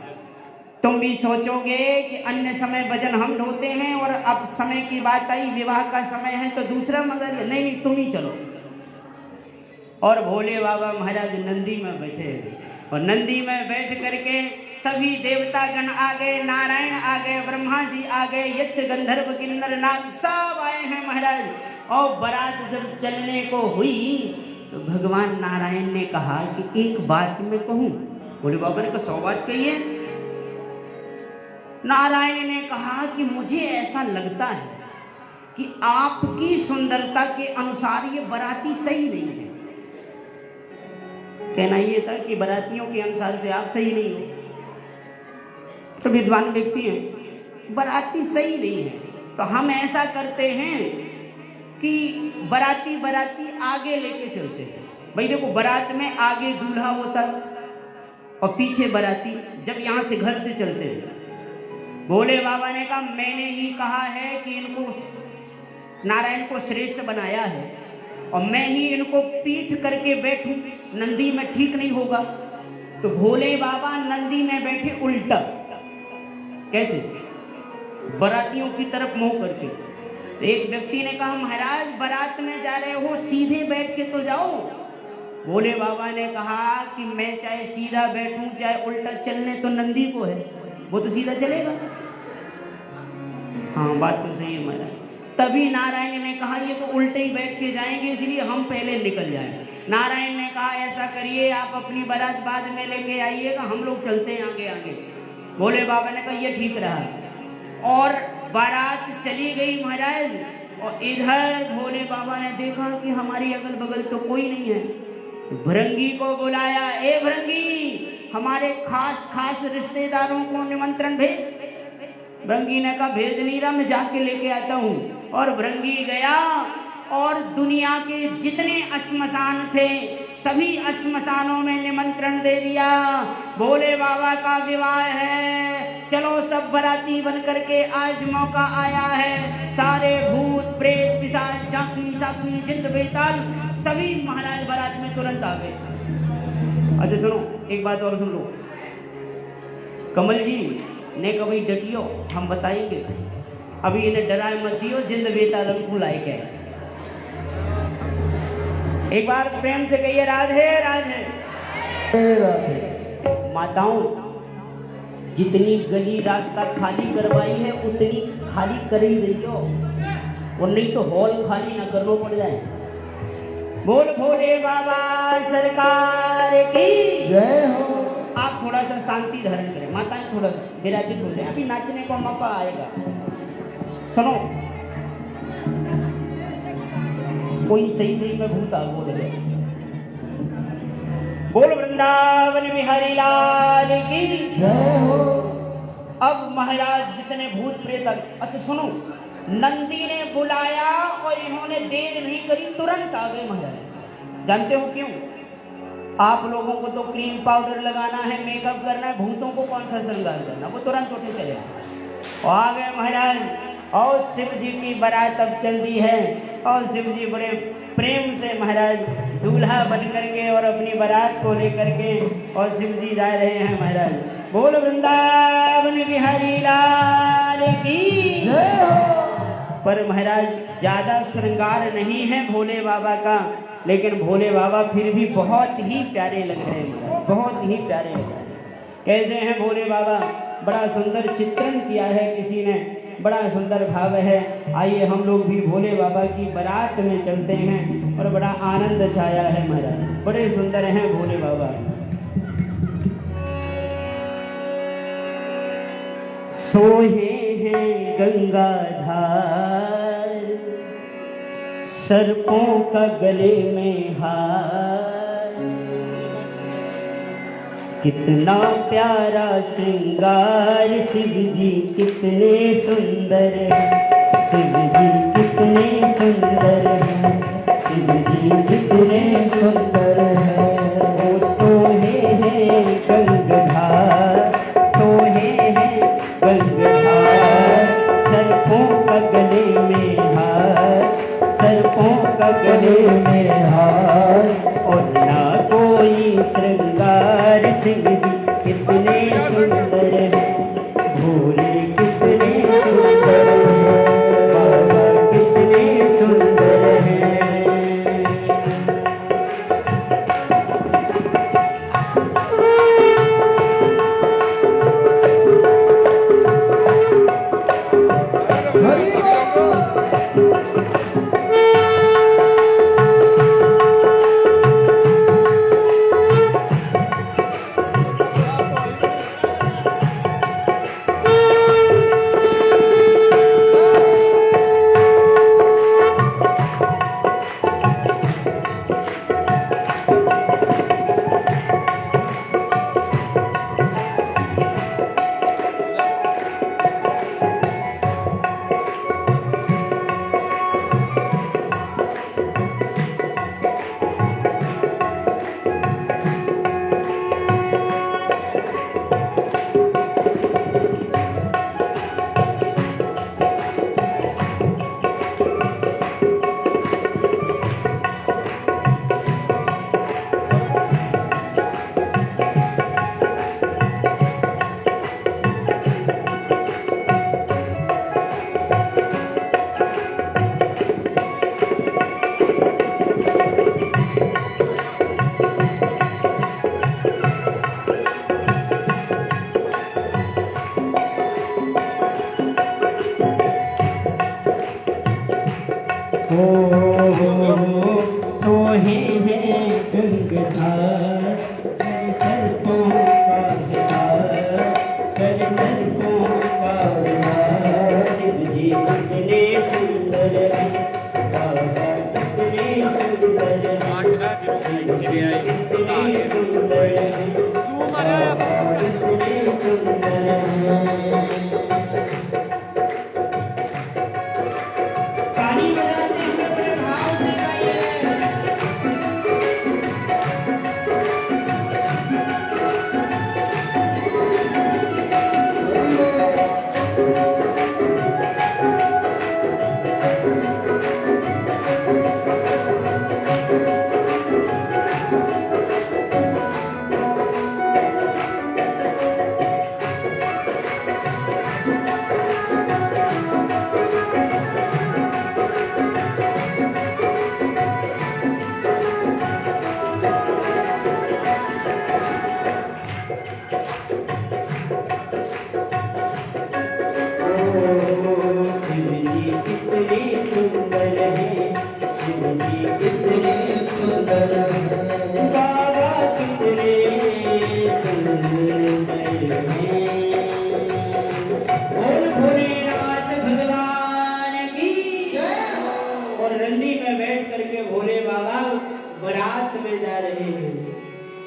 तुम भी सोचोगे कि अन्य समय भजन हम ढोते हैं और अब समय की बात आई, विवाह का समय है तो दूसरा मंगा लिया। नहीं तुम ही चलो। और भोले बाबा महाराज नंदी में बैठे, और नंदी में बैठ करके सभी देवता गण आ गए, नारायण आ गए, ब्रह्मा जी आ गए, यक्ष गंधर्व किन्नर नाग सब आए हैं महाराज। और बारात जब चलने को हुई तो भगवान नारायण ने कहा कि एक बात मैं कहूं। भोले बाबा ने कहा 100 बात कहिए। नारायण ने कहा कि मुझे ऐसा लगता है कि आपकी सुंदरता के अनुसार ये बाराती सही नहीं है। कहना ये था कि बारातियों के अनुसार से आप सही नहीं हो। तो विद्वान व्यक्ति हैं, बाराती सही नहीं है, तो हम ऐसा करते हैं कि बाराती आगे लेके चलते हैं। भाई देखो, बारात में आगे दूल्हा होता है और पीछे बाराती, जब यहाँ से घर से चलते हैं। भोले बाबा ने कहा, मैंने ही कहा है कि इनको नारायण को श्रेष्ठ बनाया है और मैं ही इनको पीठ करके बैठूं, नंदी में ठीक नहीं होगा। तो भोले बाबा नंदी में बैठे उल्टा, कैसे? बारातियों की तरफ मुंह करके। तो एक व्यक्ति ने कहा, महाराज बारात में जा रहे हो, सीधे बैठ के तो जाओ। भोले बाबा ने कहा कि मैं चाहे सीधा बैठूं चाहे उल्टा, चलने तो नंदी को है, वो तो सीधा चलेगा। हाँ, बात तो सही है महाराज। तभी नारायण ने कहा, ये तो उल्टे ही बैठ के जाएंगे, इसलिए हम पहले निकल जाएं। नारायण ने कहा, ऐसा करिए, आप अपनी बारात बाद में लेके आइएगा, हम लोग चलते हैं आगे आगे। भोले बाबा ने कहा, ये ठीक रहा। और बारात चली गई महाराज, और इधर भोले बाबा ने देखा कि हमारी अगल बगल तो कोई नहीं है। भृंगी को बुलाया, ए भृंगी, हमारे खास रिश्तेदारों को निमंत्रण भेज। भृंगी ने कहा, भेज नहीं रहा, मैं जाके लेके आता हूँ। और भृंगी गया और दुनिया के जितने श्मशान थे सभी श्मशानों में निमंत्रण दे दिया। भोले बाबा का विवाह है, चलो सब बाराती बन करके, आज मौका आया है। सारे भूत प्रेत पिशाच डाकनी साकनी जिंद बेताल सभी महाराज बारात में तुरंत आ गए। अच्छा सुनो, एक बात और सुन लो। कमल जी ने कभी डटियो, हम बताएंगे, अभी इन्हें डराए मत दियो, जिंद बेताल को लायक है। एक बार प्रेम से कहिए, राधे राधे। माताओं, जितनी गली रास्ता खाली करवाई है उतनी खाली कर ही रहियो, और नहीं तो हॉल खाली ना करना पड़ जाए। बोल भोले बाबा सरकार की जय हो। आप थोड़ा सा शांति धारण करें, माताएं थोड़ा सा विराजित हो जाए, अभी नाचने का मौका आएगा। सुनो, कोई सही में भूता बोल रहे। बोल वृंदावन बिहारी लाल की जय हो। अब महाराज जितने भूत प्रेत, अच्छा सुनो, नंदी ने बुलाया और इन्होंने देर नहीं करी, तुरंत आ गए महाराज। जानते हो क्यों? आप लोगों को तो क्रीम पाउडर लगाना है, मेकअप करना है, भूतों को कौन सा श्रृंगार करना, वो तुरंत उठे चले और आ गए महाराज। और शिव जी की बारात अब चल दी है, और शिव जी बड़े प्रेम से महाराज दूल्हा बन करके और अपनी बारात को लेकर के और शिव जी जा रहे हैं महाराज। बोल वृंदावन बिहारी लाल की जय हो। पर महाराज ज्यादा श्रृंगार नहीं है भोले बाबा का, लेकिन भोले बाबा फिर भी बहुत ही प्यारे लग रहे हैं, बहुत ही प्यारे लग रहे हैं। कैसे हैं भोले बाबा? बड़ा सुंदर चित्रण किया है किसी ने, बड़ा सुंदर भाव है। आइए हम लोग भी भोले बाबा की बारात में चलते हैं और बड़ा आनंद छाया है महाराज, बड़े सुंदर हैं भोले बाबा। सोहे हैं गंगाधार, सर्पों का गले में हार, कितना प्यारा श्रृंगार, शिव जी कितने सुंदर हैं, शिव जी कितने सुंदर हैं, शिव जी कितने सुंदर हैं। वो सोहे हैं गंगाधार, सोहे हैं गंगाधार, सर्पों का गले में हार, सर्पों का गले में हार, और ना कोई श्रृंगार, शिव जी कितने सुंदर हैं, भोले कितने सुंदर हैं, बाबा कितने सुंदर हैं।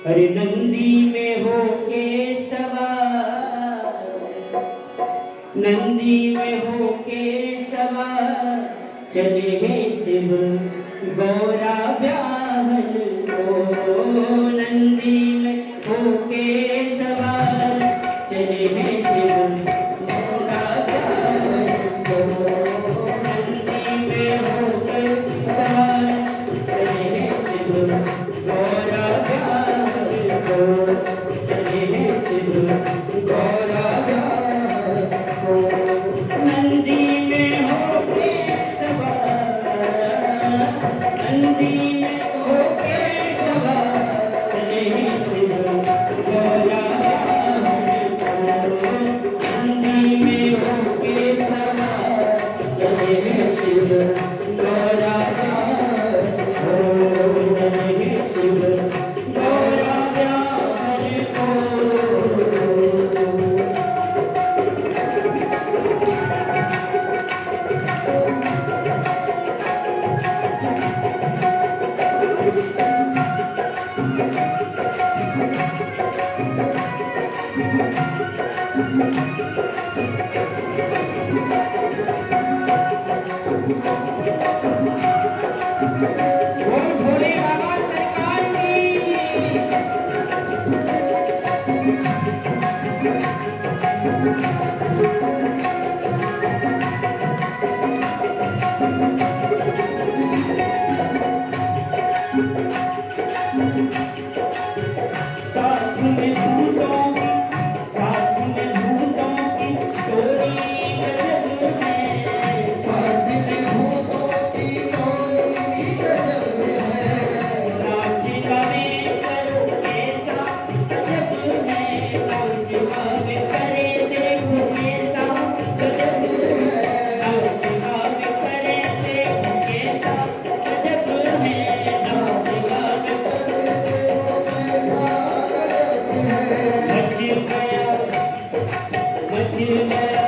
अरे नंदी में हो के सवार, नंदी में हो के सवार, चले हैं शिव गौरा ब्याहन को। नंदी में हो के सवार, चले हैं शिव गौरा ब्याहन को। नंदी में हो के सवार, चले हैं शिव गौरा चले शिव गौरा को। नंदी में हो के सवार, नंदी में हो के सवार, चले शिव गौरा को। नंदी में हो के सवार, चले शिव गौरा को। चले शिव गौरा भोले बाबा सरकार साथ में भूतों की, साथ में भूतों की टोली गजब है। साथ में भूतों की टोली गजब है। नाच गावे करो ऐसा गजब है। नाच गावे करे देखो कैसा गजब है। नाच गावे करे देखो कैसा गजब है। नाच गावे करे देखो कैसा मच गया, मच गया,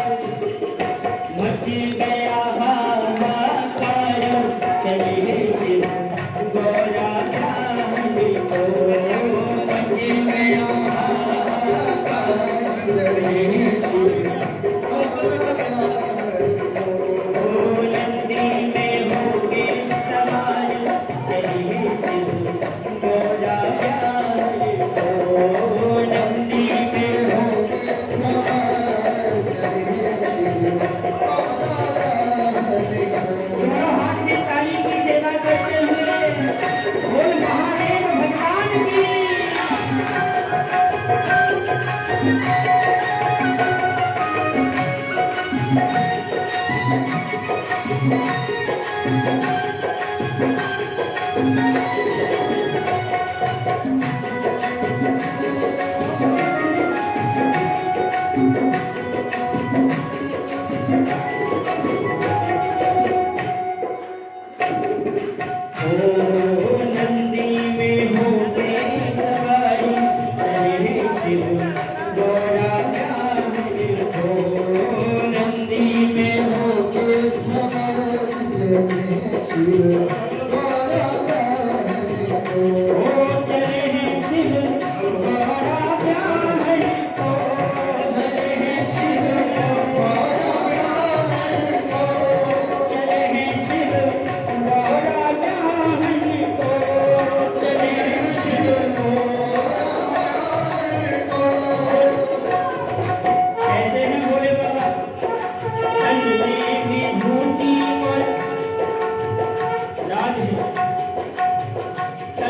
मच गया हाहाकार, चले शिव गौरा को। मच गया हाहाकार, चले शिव नंदी में हो के सवार, चले शिव गौरा को। नंदी में हो हाथ से ताली की सेवा करते हुए बोल महादेव भगवान की। नंदी में हो के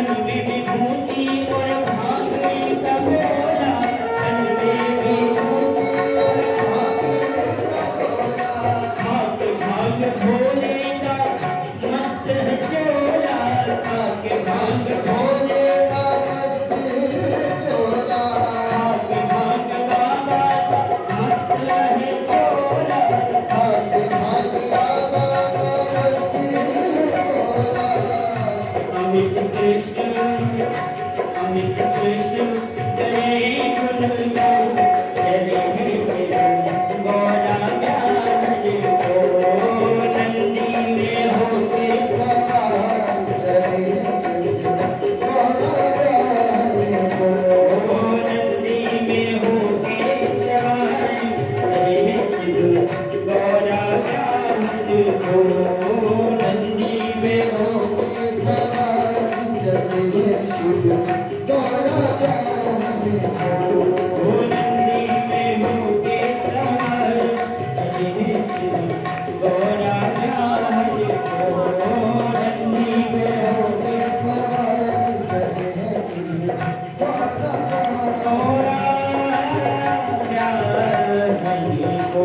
तन में विभूति और भाग में का गोला, तन में विभूति और भाग भोले का मस्त है चोला, भाग भोले का मस्त है चोला, भाग बाबा का मस्त है चोला, भाग बाबा का मस्त है चोला। अमित कृष्ण जय गुरु गौरा ज्ञान को नंदी में होके सवार, नंदी में होके सवार, गौरा ज्ञान को नंदी में होके सवार, गौरा ज्ञान को नंदी में होके सवार, गौरा ज्ञान को नंदी में होके सवार, गौरा ज्ञान को।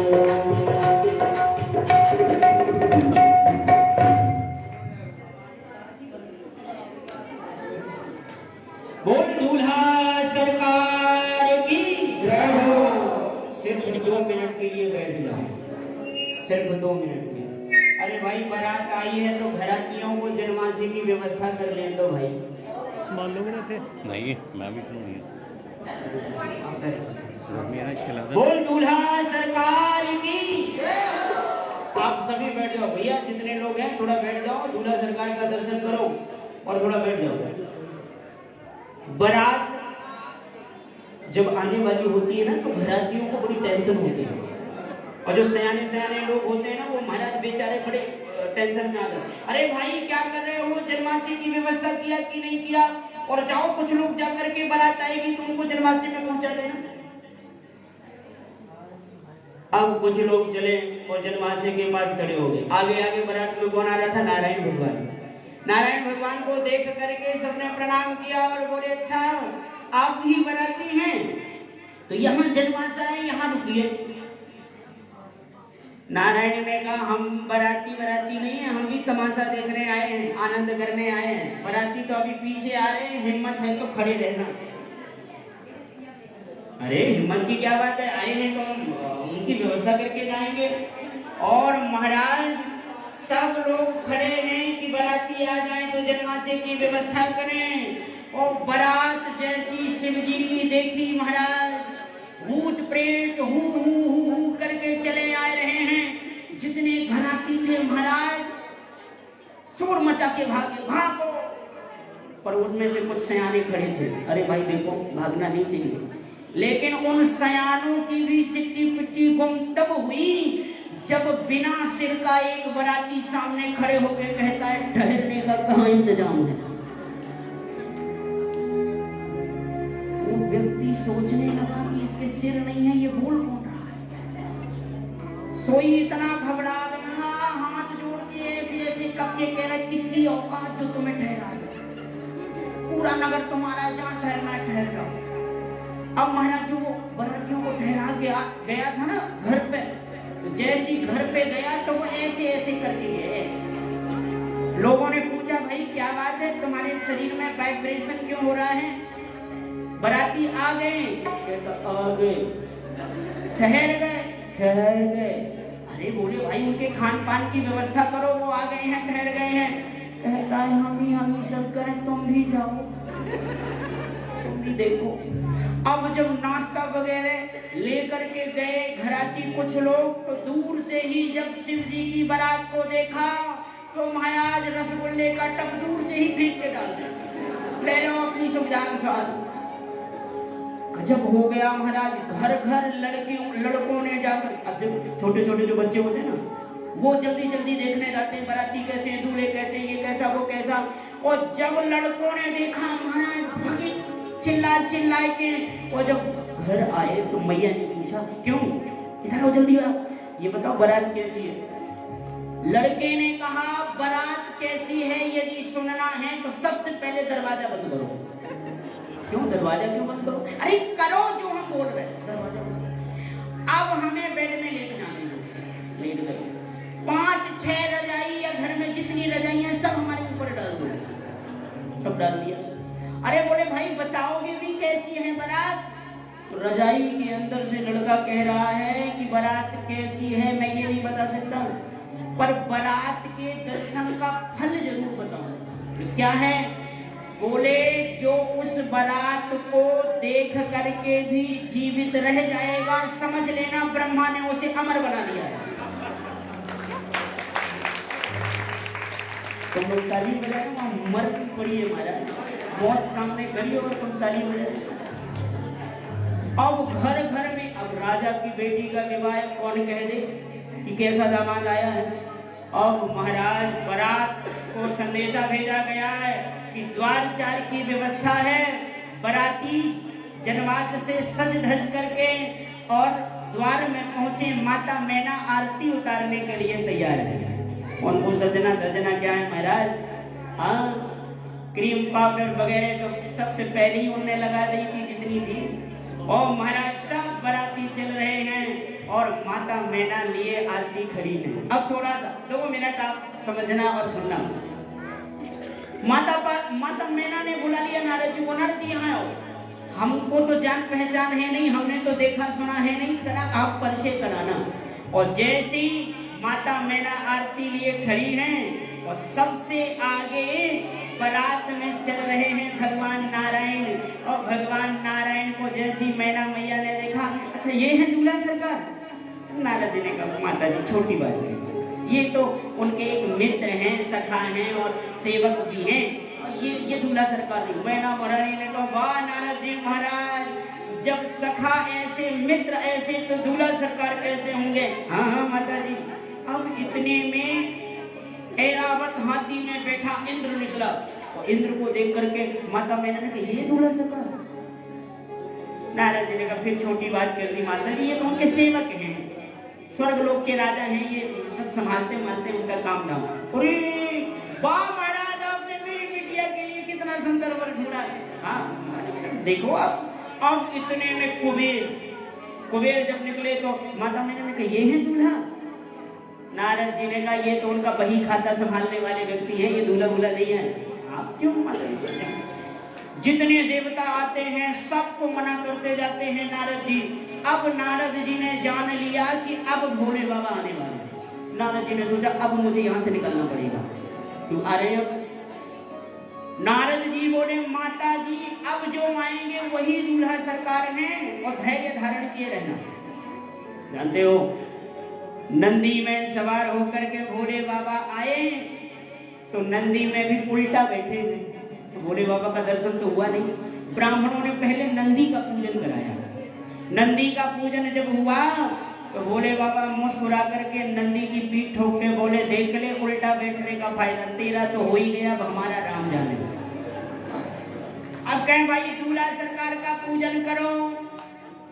बोल दूल्हा सरकार की जय हो। सिर्फ 2 मिनट के लिए बैठ जाओ, सिर्फ 2 मिनट के। अरे भाई बारात आई है तो घरातियों को जनमासी की व्यवस्था कर लें दो भाई। सामान लोग रहे थे नहीं, मैं भी तो नहीं बोल दूल्हा सरकार की। आप सभी बैठ जाओ भैया, जितने लोग हैं थोड़ा बैठ जाओ, दूल्हा सरकार का दर्शन करो और थोड़ा बैठ जाओ। बारात जब आने वाली होती है ना तो घरातियों को बड़ी टेंशन होती है, और जो सयाने लोग होते हैं ना वो महाराज बेचारे बड़े टेंशन में आ गए। अरे भाई क्या कर रहे हो, जन्माष्टमी की व्यवस्था किया कि नहीं किया? और जाओ कुछ लोग जा करके बारात आएगी तो उनको जन्माष्टमी में पहुंचा देना। अब कुछ लोग चले और जन्माष्टमी के पास खड़े हो गए। आगे आगे बारात में कौन आ रहा था? नारायण भगवान। नारायण भगवान को देख करके सबने प्रणाम किया और बोले अच्छा आप ही बाराती हैं तो यहाँ जन्माशा है, यहाँ रुकिए। नारायण ने कहा हम बाराती नहीं है, हम भी तमाशा देखने आए हैं, आनंद करने आए हैं। बाराती तो अभी पीछे आ रहे हैं, हिम्मत है तो खड़े रहना। अरे हिम्मत की क्या बात है, आए हैं तो हम उनकी व्यवस्था करके जाएंगे। और महाराज सब लोग खड़े हैं कि बाराती आ जाए तो जन्माशय की व्यवस्था करें। और बारात जैसी शिव जी की देखी महाराज, भूत प्रेत हु करके चले आ रहे हैं। जितने घराती थे महाराज शोर मचा के भागो। पर उसमें से कुछ सयाने खड़े थे, अरे भाई देखो भागना नहीं चाहिए। लेकिन उन सयानों की भी सिट्टी पिट्टी गुम तब हुई जब बिना सिर का एक बाराती सामने खड़े होकर कहता है ठहरने का कहाँ इंतजाम है। वो व्यक्ति सोचने लगा कि इसके सिर नहीं है, ये बोल कौन रहा है। सोई इतना घबरा गया, हाथ जोड़ के ऐसे कब ये कह रहे किसकी औकात जो तुम्हें ठहरा दे, पूरा नगर तुम्हारा, जहाँ ठहरना है ठहर जाओ। अब महाराज जो बारातियों को ठहरा के गया था ना घर पे, तो जैसी घर पे गया तो वो ऐसे कर दिए। लोगों ने पूछा भाई क्या बात है, तुम्हारे शरीर में वाइब्रेशन क्यों हो रहा है? बाराती आ गए, कहता आ गए, ठहर गए। अरे बोले भाई उनके खान पान की व्यवस्था करो, वो आ गए हैं ठहर गए हैं। कहता है हम ही सब करें, तुम भी जाओ, तुम भी देखो। अब जब नाश्ता वगैरह लेकर के गए घराती कुछ लोग, तो दूर से ही जब शिव जी की बारात को देखा तो महाराज रसगुल्ले का टब दूर से ही फेंक के डाल दिया, ले लो अपनी सुविधा अनुसार। गजब हो गया महाराज। घर घर लड़कों ने जाकर, अब जब छोटे छोटे जो बच्चे होते हैं ना वो जल्दी देखने जाते हैं बाराती कैसे हैं, दूल्हे कैसे, ये कैसा वो कैसा। और जब लड़कों ने देखा महाराज चिल्ला के, और जब घर आए तो मैया ने पूछा क्यों, इधर आओ जल्दी आओ, ये बताओ बारात कैसी है। लड़के ने कहा बारात कैसी है यदि सुनना है तो सबसे पहले दरवाजा बंद करो। क्यों दरवाजा क्यों बंद करो? अरे करो जो हम बोल रहे हैं, दरवाजा बंद करो। अब हमें बेड में लेटना है, लेट गए। 5-6 रजाई या घर में जितनी रजाई हैं सब हमारे ऊपर डाल दो, सब डाल दिया। अरे बोले भाई बताओगे भी कैसी है बारात? तो रजाई के अंदर से लड़का कह रहा है कि बारात कैसी है मैं ये नहीं बता सकता, पर बारात के दर्शन का फल जरूर बताऊं। क्या है? बोले जो उस बारात को देख करके भी जीवित रह जाएगा समझ लेना ब्रह्मा ने उसे अमर बना दिया है। तुम लोग ताली बजाए, वहां मर पड़ी है महाराज, बहुत सामने करिए और तुम ताली बजाए। अब घर घर में अब राजा की बेटी का विवाह कौन कह दे कि कैसा दामाद आया है। अब महाराज बारात को संदेशा भेजा गया है कि द्वार चार की व्यवस्था है। बाराती जनवास से सज धज करके और द्वार में पहुंचे, माता मैना आरती उतारने के लिए तैयार है। उनको सजना धजना क्या है महाराज? हाँ, क्रीम पाउडर वगैरह तो सबसे पहले ही उन्होंने लगा दी थी जितनी थी। और महाराज सब बाराती चल रहे हैं और माता मैना लिए आरती खड़ी है। अब थोड़ा सा 2 मिनट आप समझना और सुनना। माता मैना ने बुला लिया नारद जी को, नारद जी यहाँ आओ, हमको तो जान पहचान है नहीं, हमने तो देखा सुना है नहीं, तरह आप परिचय कराना। और जैसे ही माता मैना आरती लिए खड़ी हैं और सबसे आगे बारात में चल रहे हैं भगवान नारायण। और भगवान नारायण को जैसी मैना मैया ने देखा, अच्छा ये है दूल्हा सरकार? नारद जी ने कहा माता जी छोटी बात है, ये तो उनके एक मित्र हैं, सखा हैं और सेवक भी हैं, ये दूल्हा सरकार नहीं। मैना महारानी ने कहा वाह नारद जी महाराज, जब सखा ऐसे मित्र ऐसे तो दूल्हा सरकार कैसे होंगे? हाँ हाँ माता जी। अब इतने में ऐरावत हाथी में बैठा इंद्र निकला और इंद्र को देख करके माता मैना ने कहा ये दूल्हा सरकार? नारद जी ने कहा फिर छोटी बात कर दी माता जी, ये तो उनके सेवक हैं, स्वर्ग लोक के राजा हैं, ये सब संभालते मानते उनका काम धाम। अरे वाह महाराज, आपने मेरी बिटिया के लिए कितना सुंदर वर ढूंढा है। हाँ देखो आप। अब इतने में कुबेर जब निकले तो माता मैना ने कहा ये है दूल्हा? नारद जी ने कहा ये तो उनका बही खाता संभालने वाले व्यक्ति हैं, ये दूल्हा बुला नहीं है। आप क्यों माता जी? जितने देवता आते हैं सबको मना करते जाते हैं नारद जी। अब नारद जी ने जान लिया कि अब भोले बाबा आने वाले हैं। नारद जी ने सोचा अब मुझे यहाँ से निकलना पड़ेगा। क्यों आ रहे हैं? नारद जी बोले माता जी अब जो आएंगे वही दूल्हा सरकार हैं और धैर्य धारण किए रहना। जानते हो नंदी में सवार होकर के भोले बाबा आए तो नंदी में भी उल्टा बैठे थे, तो भोले बाबा का दर्शन तो हुआ नहीं। ब्राह्मणों ने पहले नंदी का पूजन कराया। नंदी का पूजन जब हुआ तो भोले बाबा मुस्कुरा करके नंदी की पीठ ठोक के बोले देख ले उल्टा बैठने का फायदा तेरा तो हो ही गया, अब हमारा राम जाने। अब कहें भाई दूल्हा सरकार का पूजन करो,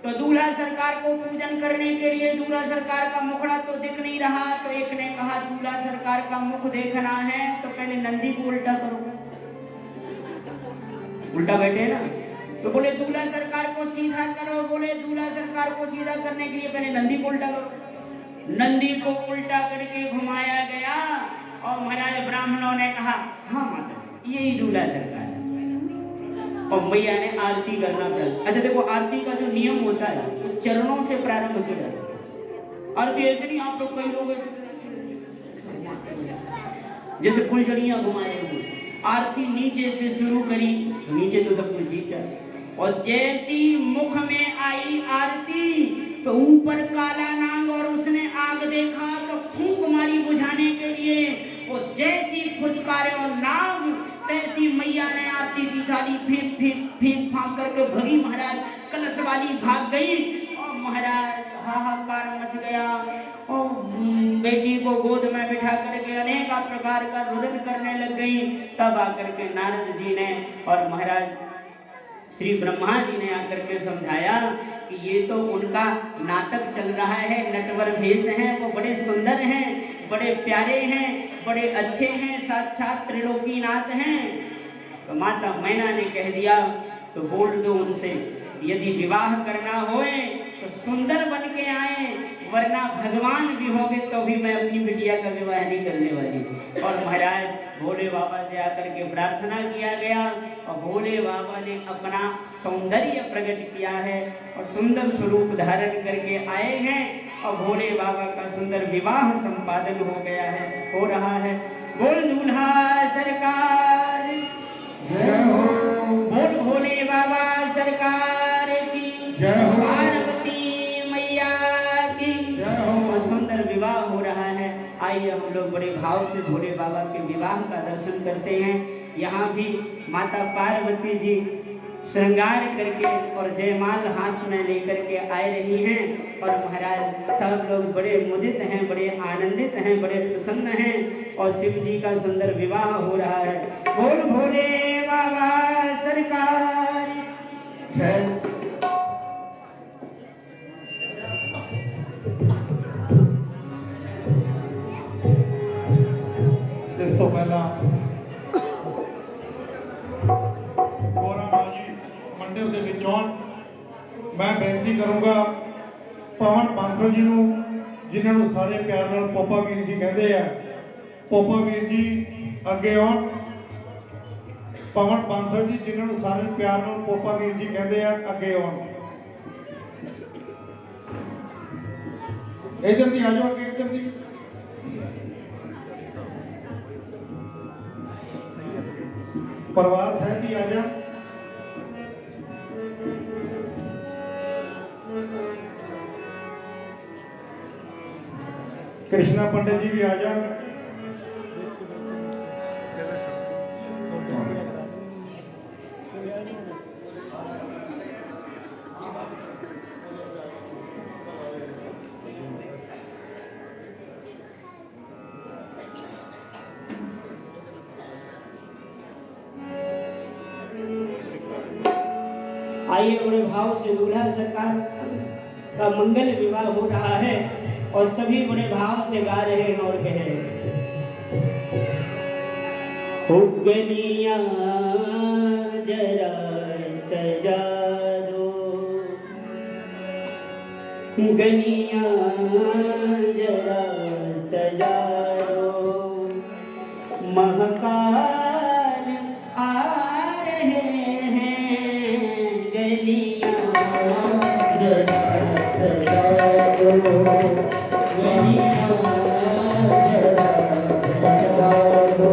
तो दूल्हा सरकार को पूजन करने के लिए दूल्हा सरकार का मुखड़ा तो दिख नहीं रहा, तो एक ने कहा दूल्हा सरकार का मुख देखना है तो पहले नंदी को उल्टा करो। उल्टा बैठे ना, तो बोले दूल्हा सरकार को सीधा करो। बोले दूल्हा सरकार को सीधा करने के लिए पहले नंदी को उल्टा करो। नंदी को उल्टा करके घुमाया गया और महाराज ब्राह्मणों ने कहा हाँ माता यही दूल्हा सरकार। और मैया ने आरती करना था। अच्छा देखो आरती का जो नियम होता है तो चरणों से प्रारंभ किया जाता है। आरती ऐसे नहीं आप लोग कई लोग जैसे फुलझड़ियां घुमा रहे हो, आरती नीचे से शुरू करी, नीचे तो सब कुछ जीत जाए। और जैसी मुख में आई आरती तो ऊपर काला नाग और उसने आग देखा तो फूंक मारी बुझाने के लिए। वो जैसी फुसकारे और नाग तैसी मैया ने आरती की थाली फेंक फांक करके भगी। महाराज कलश वाली भाग गई और महाराज हाहाकार मच गया और बेटी को गोद में बिठा करके अनेक प्रकार का रुदन करने लग गई। तब आकर के नारद जी ने और महाराज श्री ब्रह्मा जी ने आकर के समझाया कि ये तो उनका नाटक चल रहा है, नटवर भेष हैं, वो बड़े सुंदर हैं, बड़े प्यारे हैं, बड़े अच्छे हैं, साक्षात त्रिलोकीनाथ हैं। तो माता मैना ने कह दिया तो बोल दो उनसे, यदि विवाह करना होए तो सुंदर बन के आए, वरना भगवान भी होंगे तो भी मैं अपनी बिटिया का विवाह नहीं करने वाली। और महाराज भोले बाबा से आकर के प्रार्थना किया गया और भोले बाबा ने अपना सौंदर्य प्रकट किया है और सुंदर स्वरूप धारण करके आए हैं और भोले बाबा का सुंदर विवाह संपादन हो गया है, हो रहा है। बोल दूल्हा सरकार जय हो। बोल भोले बाबा सरकार की जय हो। पार्वती मैया की जय हो। और सुंदर विवाह हो रहा है। आइए हम लोग बड़े भाव से भोले बाबा के विवाह का दर्शन करते हैं। यहाँ भी माता पार्वती जी श्रृंगार करके और जयमाल हाथ में लेकर के आए रही हैं और महाराज सब लोग बड़े मुदित हैं, बड़े आनंदित हैं, बड़े प्रसन्न हैं और शिव जी का सुंदर विवाह हो रहा है। बोल भोले बाबा सरकार जय। ਇਸ ਤੋਂ ਪਹਿਲਾਂ ਗੋਰਾ ਜੀ ਮੰਡੇ ਦੇ ਵਿੱਚੋਂ ਮੈਂ ਬੇਨਤੀ ਕਰੂੰਗਾ ਪਵਨ ਬਾਂਸਲ ਜੀ ਨੂੰ, ਜਿਨ੍ਹਾਂ ਨੂੰ ਸਾਰੇ ਪਿਆਰ ਨਾਲ ਪੋਪਾ ਵੀਰ ਜੀ ਕਹਿੰਦੇ ਆ, ਪੋਪਾ ਵੀਰ ਜੀ ਅੱਗੇ ਆਉਣ। ਪਵਨ ਬਾਂਸਲ ਜੀ, ਜਿਨ੍ਹਾਂ ਨੂੰ ਸਾਰੇ ਪਿਆਰ ਨਾਲ ਪੋਪਾ ਵੀਰ ਜੀ ਕਹਿੰਦੇ ਆ, ਅੱਗੇ ਆਉਣ। ਇਧਰ ਦੀ ਆ ਜਾਓ, ਅੱਗੇ ਇਧਰ ਦੀ। परिवार साहब भी आ जा। कृष्णा पंडित जी भी आ जा। आइए बड़े भाव से दूल्हा सरकार का मंगल विवाह हो रहा है और सभी बड़े भाव से गा रहे हैं और कह रहे हैं, हो गलियां जरा सजा दो, गलियां जरा सजा दो, महाकाल आ रहे हैं, गलियां जरा सजा दो, गलियां जरा सजा दो,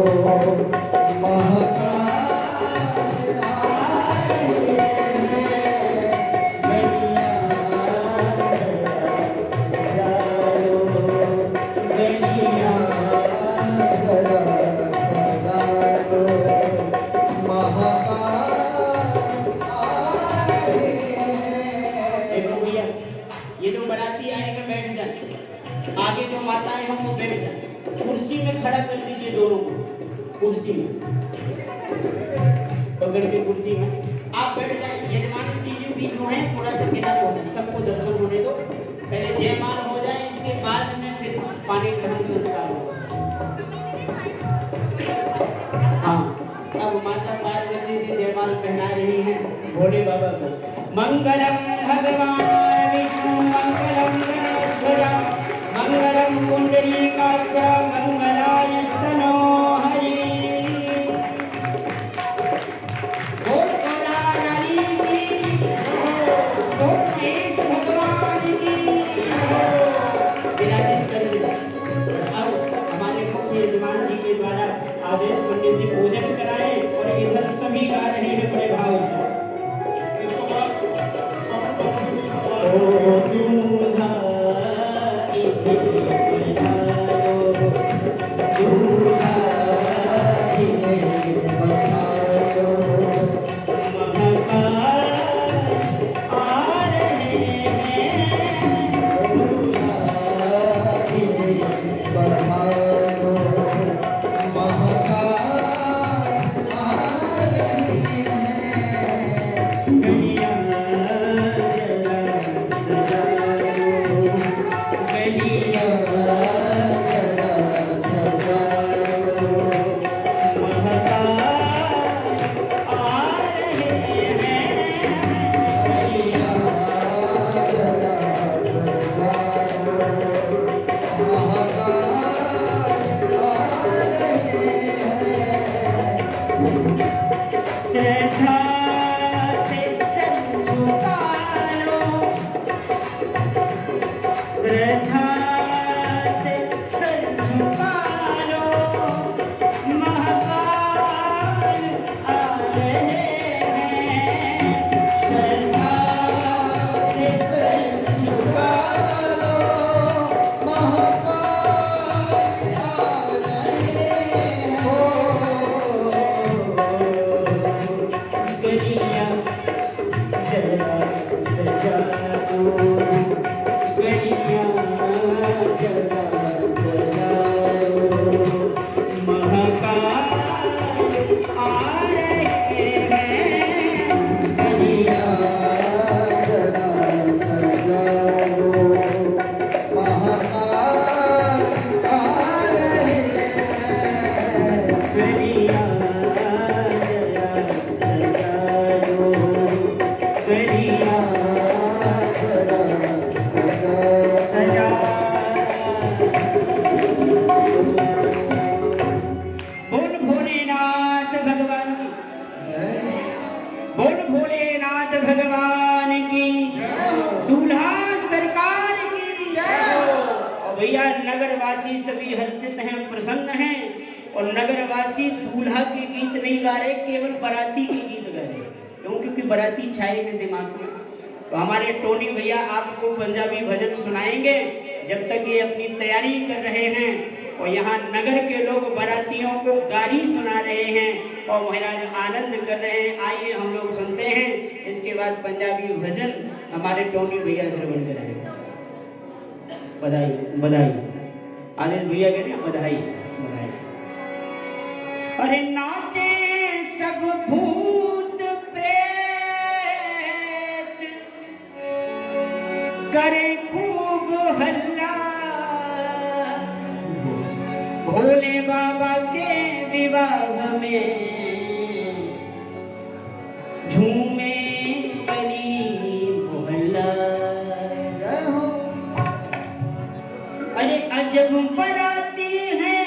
महाकाल आ रहे हैं, गलियां जरा सजा दो, गलियां ये जो बराती आएगा बैठ जाए, आगे जो माताएं हम वो बैठ जाए, कुर्सी में खड़ा कर दीजिए दोनों को, कुर्सी में पकड़ के कुर्सी में आप बैठ जाए। यजमान चीजें भी जो है थोड़ा सा किनारे हो जाए, सबको दर्शन होने दो, पहले जयमाल हो जाए, इसके बाद में फिर पानी ग्रहण संस्कार हो। हाँ, अब माता पार्वती जी जयमाल पहना रही हैं भोले बाबा को। मंगलम भगवान विष्णु मंगलम गणेश मंगलम पुंडरीकाक्ष मंगलाय तनो हरि। बोल नारी की, बोल गणेश भगवान की। विराजित कर दो। अब हमारे मुख्य यजमान जी के द्वारा आदेश पंडित जी पूजन कराएं और इधर सभी गा रहे हैं बड़े भाव से। ओ दूल्हा इधर पधारो, दूल्हा श्रद्धा से सर झुका लो, श्रद्धा से सर झुका लो, महाकाल आ रहे हैं। श्रद्धा से सर झुका लो, महाकाल आ रहे हैं। गलियां जरा सजा दो, गलियां जरा सजा दो, महाकाल आ रहे हैं। गलियां जरा सजा दो, महाकाल आ रहे हैं। गलियां जरा सजा दो, गलियां जरा सजा बोल भोलेनाथ भगवान की, बोल भोलेनाथ भगवान की, दूल्हा सरकार की। और भैया नगरवासी सभी हर्षित हैं, प्रसन्न हैं। और नगरवासी दूल्हा के गीत नहीं गा रहे, केवल बाराती के गीत गा रहे। क्यों? क्योंकि बाराती छाए हैं दिमाग में। तो हमारे टोनी भैया आपको पंजाबी भजन सुनाएंगे जब तक ये अपनी तैयारी कर रहे हैं। और यहाँ नगर के लोग बारातियों को गारी सुना रहे हैं और महाराज आनंद कर रहे हैं। आइए हम लोग सुनते हैं, इसके बाद पंजाबी भजन हमारे टोनी भैया श्रवण करेंगे। बधाई बधाई, आनंद भैया कहते हैं बधाई बधाई। अरे नाचे सब भूत प्रेत, करे खूब हल्ला, भोले बाबा के विवाह में झूमे गली मोहल्ला। अरे अजब बराती हैं,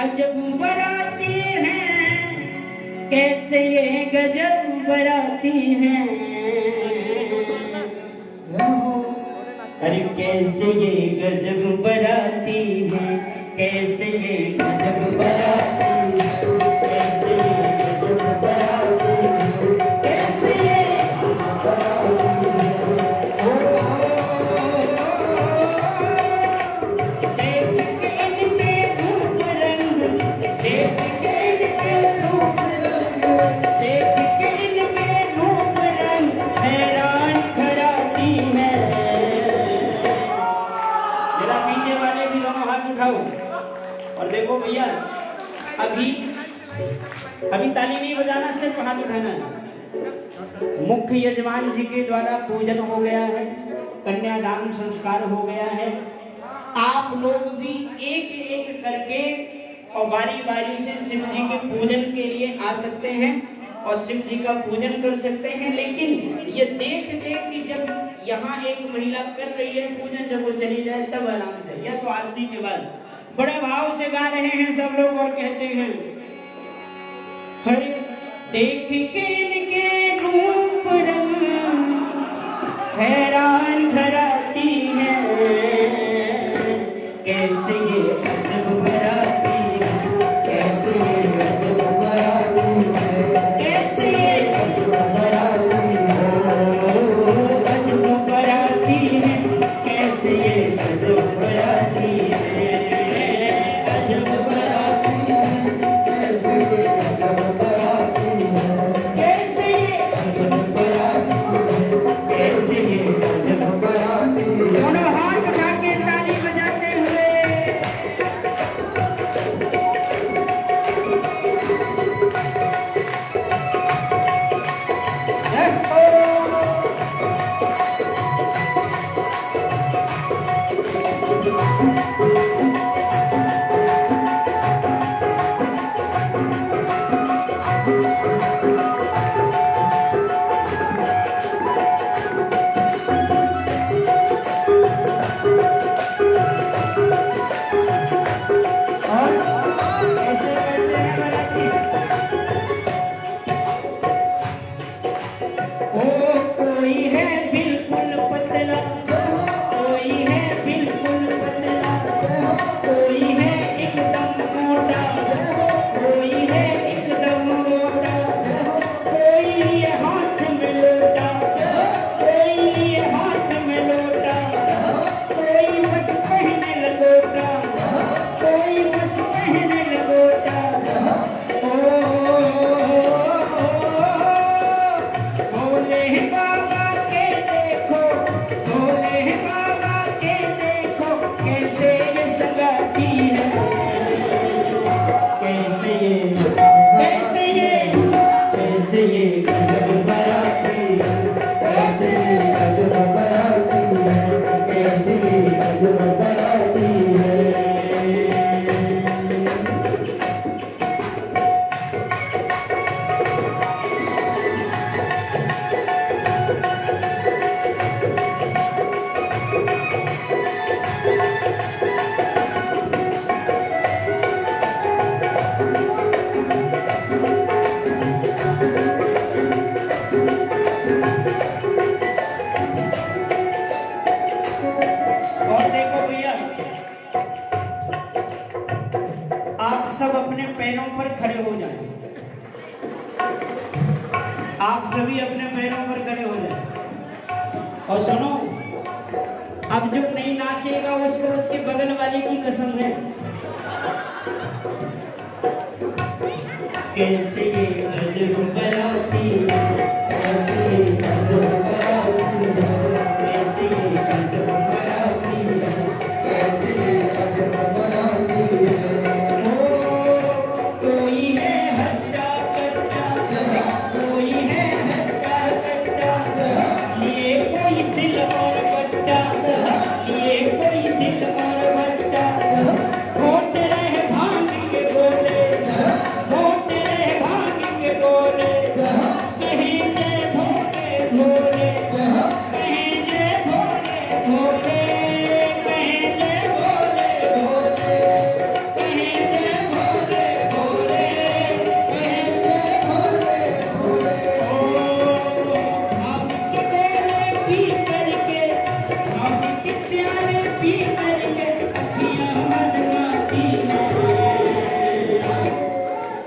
अजब बराती हैं, कैसे ये गजब बराती हैं। अरे कैसे ये गजब बराती हैं, कैसे ये गजब बराती हैं, कैसे ये गजब बराती हैं, कैसे ये देख के इनके रूप रंग, देख के इनके रूप रंग, देख के इनके रूप रंग, हैरान कराती है। जरा पीछे वाले भी दोनों हाथ उठाओ और देखो भैया, अभी ताली नहीं बजाना, सिर्फ हाथ उठाना है। मुख्य यजमान जी के द्वारा पूजन हो गया है, कन्यादान संस्कार हो गया है। आप लोग भी एक एक करके और बारी बारी से शिव जी के पूजन के लिए आ सकते हैं और शिव जी का पूजन कर सकते हैं। लेकिन ये देख के कि जब यहाँ एक महिला कर रही है पूजन, जब वो चली जाए तब आराम से, या तो आरती के बाद बड़े भाव से गा रहे हैं सब लोग और कहते हैं, हरे देख के इनके रूप रंग, हैरान कराती है, कैसे ये अजब बराती है, कैसे ये अजब बराती है, कैसे ये अजब बराती है, अजब बराती है, कैसे ये अजब बराती है, अजब बराती है, कैसे ये अजब बराती है, कैसे ये कैसे ये कैसे ये कैसे ये गजब बराती है, कैसे ये गजब बराती है, कैसे ये गजब बराती है। और देखो भैया, आप सब अपने पैरों पर खड़े हो जाएं। आप सभी अपने पैरों पर खड़े हो जाएं। और सुनो, अब जो नहीं नाचेगा उसको उसके बगल वाले की कसम है। कैसे ये गजब बराती है, कैसे ये गजब बराती है, कैसे ये गजब बराती है, कैसे ये गजब बराती है। ओ कोई है हट्टा कट्टा, कोई है हट्टा कट्टा, लिए कोई सिल और बट्टा, लिए कोई सिल और बट्टा, होट रहे भांग के गोले, होट रहे भांग के गोले, कहीं जय भोले भोले, कहीं जय भोले भोले, कहीं जय भोले भोले, कहीं जय भोले भोले, कहीं जय भोले भोले। ओ हम के गोले पी करके, हम के प्याले पी करके, अखियां मदमाती हैं।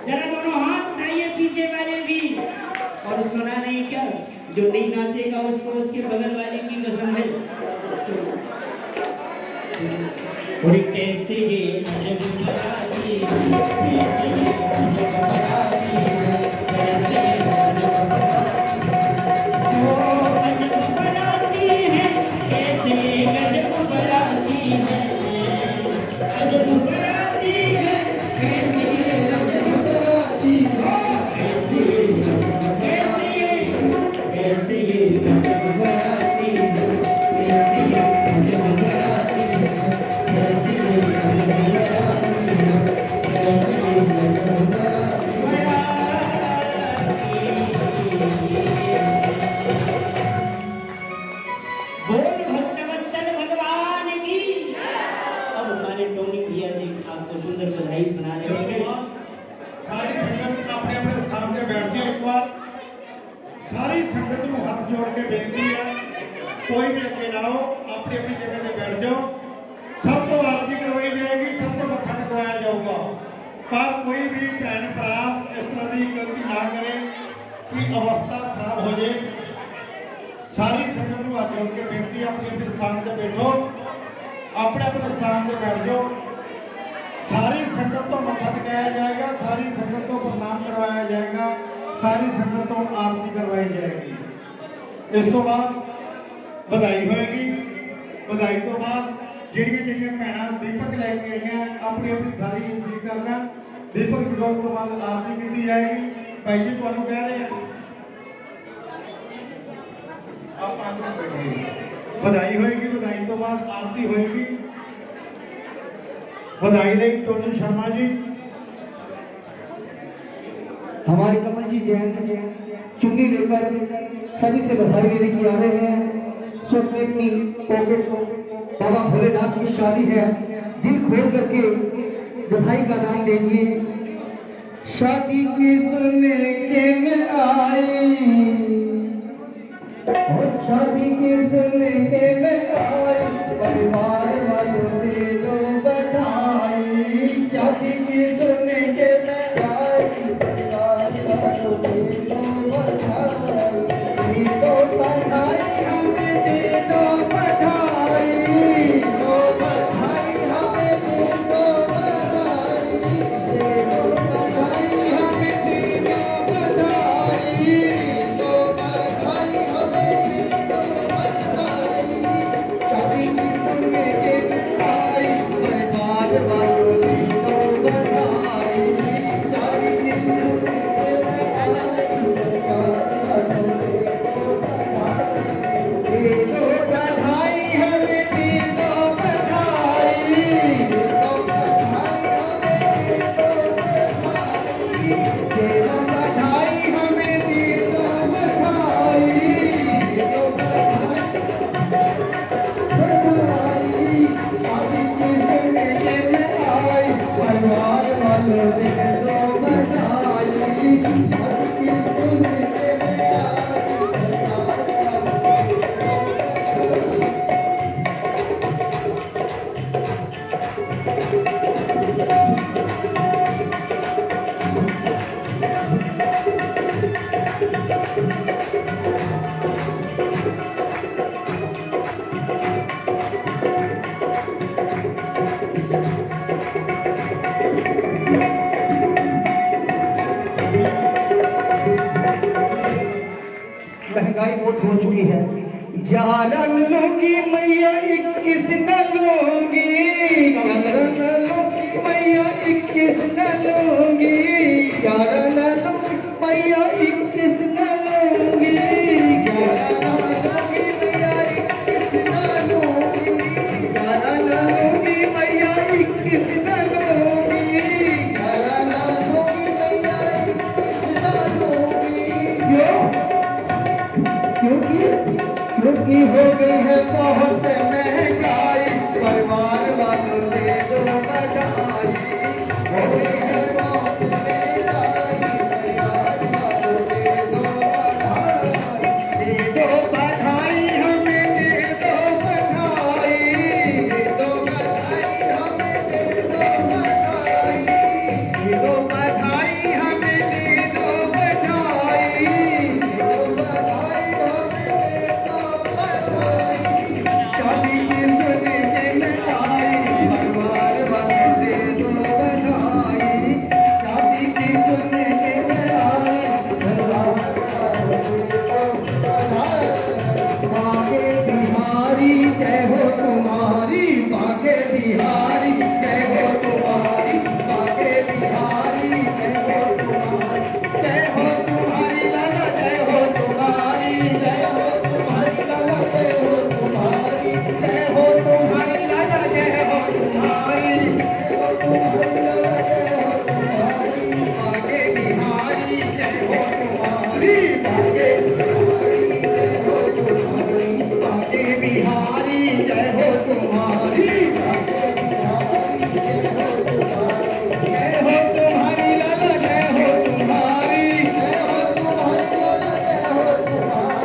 जरा दोनों हाथ उठाइए पीछे वाले भी। और सुना नहीं क्या, जो नहीं नाचेगा उसको उसके बगल वाले की कसम है। और कैसे ये गजब बराती है, कैसे ये गजब बराती है, कैसे ये गजब बराती है। ओ गजब बराती है, कैसे ये गजब बराती है, गजब बराती है, कैसे ये गजब बराती है, कैसे ये कैसे ये कैसे ये गजब बराती है, कैसे ये गजब बराती है, कैसे ये गजब बराती है, कैसे ये गजब बोल भक्तवत्सल भगवान की। अब हमारे टोनी भैया जी आपको सुंदर बधाई सुना रहे हैं। सारी संगत अपने अपने स्थान ਤੇ ਬੈਠ ਜਾਏ ਇੱਕ ਵਾਰ। ਸਾਰੀ ਸੰਗਤ ਨੂੰ ਹੱਥ ਜੋੜ ਕੇ ਬੇਨਤੀ ਹੈ, ਕੋਈ ਵੀ ਅੱਗੇ ਨਾ ਹੋ, ਆਪਣੀ ਆਪਣੀ ਜਗ੍ਹਾ ਤੇ ਬੈਠ ਜਾਓ। ਸਭ ਤੋਂ ਆਰਤੀ ਕਰਵਾਈ ਜਾਏਗੀ, ਸਭ ਤੋਂ ਮੱਥਾ ਟਿਕਵਾਇਆ ਜਾਊਗਾ। ਪਰ ਕੋਈ ਵੀ ਭੈਣ ਭਰਾ ਇਸ ਤਰ੍ਹਾਂ ਦੀ ਗਲਤੀ ਨਾ ਕਰੇ ਕਿ ਅਵਸਥਾ ਖਰਾਬ ਹੋ ਜਾਏ। ਸਾਰੀ ਸੰਗਤ ਨੂੰ ਹੱਥ ਜੋੜ ਕੇ ਬੇਨਤੀ ਹੈ, ਆਪਣੇ ਆਪਣੇ ਸਥਾਨ ਤੇ ਬੈਠੋ, ਆਪਣੇ ਆਪਣੇ ਸਥਾਨ ਤੇ ਬੈਠ ਜਾਓ। सारी संगत तो मत्था टिकाया जाएगा, सारी संगत तो प्रणाम करवाया जाएगा, सारी संगत तो आरती करवाई जाएगी। इस तो बाद बधाई होएगी। बधाई तो बाद ਜਿਹੜੀਆਂ ਜਿਹੜੀਆਂ ਭੈਣਾਂ ਦੀਪਕ ਲੈ ਕੇ ਆਈਆਂ ਆਪਣੀ ਆਪਣੀ ਥਾਲੀ ਉਂਗਲੀ ਕਰਨਾ। ਦੀਪਕ ਜਗਾਉਣ ਤੋਂ ਬਾਅਦ ਆਰਤੀ ਕੀਤੀ ਜਾਏਗੀ। ਭਾਈ ਜੀ ਤੁਹਾਨੂੰ ਕਹਿ ਰਹੇ ਆ ਆਪਾਂ ਨੂੰ ਬੈਠੇ ਵਧਾਈ ਹੋਏਗੀ। ਵਧਾਈ ਤੋਂ ਬਾਅਦ ਆਰਤੀ ਹੋਏਗੀ। बधाई दें टोनी शर्मा जी। हमारे कमल जी जैन चुन्नी लेकर सभी से बधाई देने की आ रहे हैं। सो अपनी अपनी पॉकेट बाबा भोलेनाथ की शादी है, दिल खोल करके बधाई का नाम दीजिए। शादी की सुनने के में आई, और शादी की सुनने के में आई, परिवार वालों दे दो बधाई। शादी की सुनने के में आई, परिवार वालों दे दो बधाई। दे दो बधाई हमें, दे दो बधाई, दो बधाई हमें, दे दो बधाई, दे दो बधाई हमें, दे दो बधाई, दो बधाई हमें, दे दो बधाई। शादी की सुनने के में आई, परिवार वालों दे दो बधाई। महंगाई बहुत हो चुकी है। 11 लूंगी मैया 21 न लूंगी, 11 न लूंगी मैया 21 न लूंगी, 11 न लूंगी मैया 21 न लूंगी, 11 न लूंगी मैया 21 न लूंगी, 11 न लूंगी मैया 21 न लूंगी, 11 न लूंगी मैया 21 न लूंगी। क्योंकि हो गई है बहुत महंगाई, परिवार वालों दे दो बधाई। हो गई है बहुत महंगाई, परिवार वालों दे दो बधाई। दे दो बधाई हमें, दे दो बधाई, दे दो बधाई हमें, दे दो बधाई, दे दो बधाई हमें, दे दो बधाई, दे दो बधाई हमें, दे दो बधाई। शादी की सुने के मैं आई, परिवार वालों दे दो बधाई। शादी की सुने के मैं आई, परिवार वालों दे दो बधाई। बागे बिहारी जय हो तुम्हारी, बागे बिहारी जय हो तुम्हारी, बागे बिहारी जय हो तुम्हारी, जय हो तुम्हारी लाला, जय हो तुम्हारी, जय हो तुम्हारी लाला, जय हो तुम्हारी, जय हो तुम्हारी लाला, जय हो तुम्हारी, जय हो तुम्हारी लाला, जय हो तुम्हारी। बागे बिहारी जय हो तुम्हारी, बागे बिहारी जय हो तुम्हारी, बागे बिहारी जय हो तुम्हारी, बागे बिहारी जय हो तुम्हारी, जय हो तुम्हारी लाला, जय हो तुम्हारी, जय हो तुम्हारी लाला, जय हो तुम्हारी,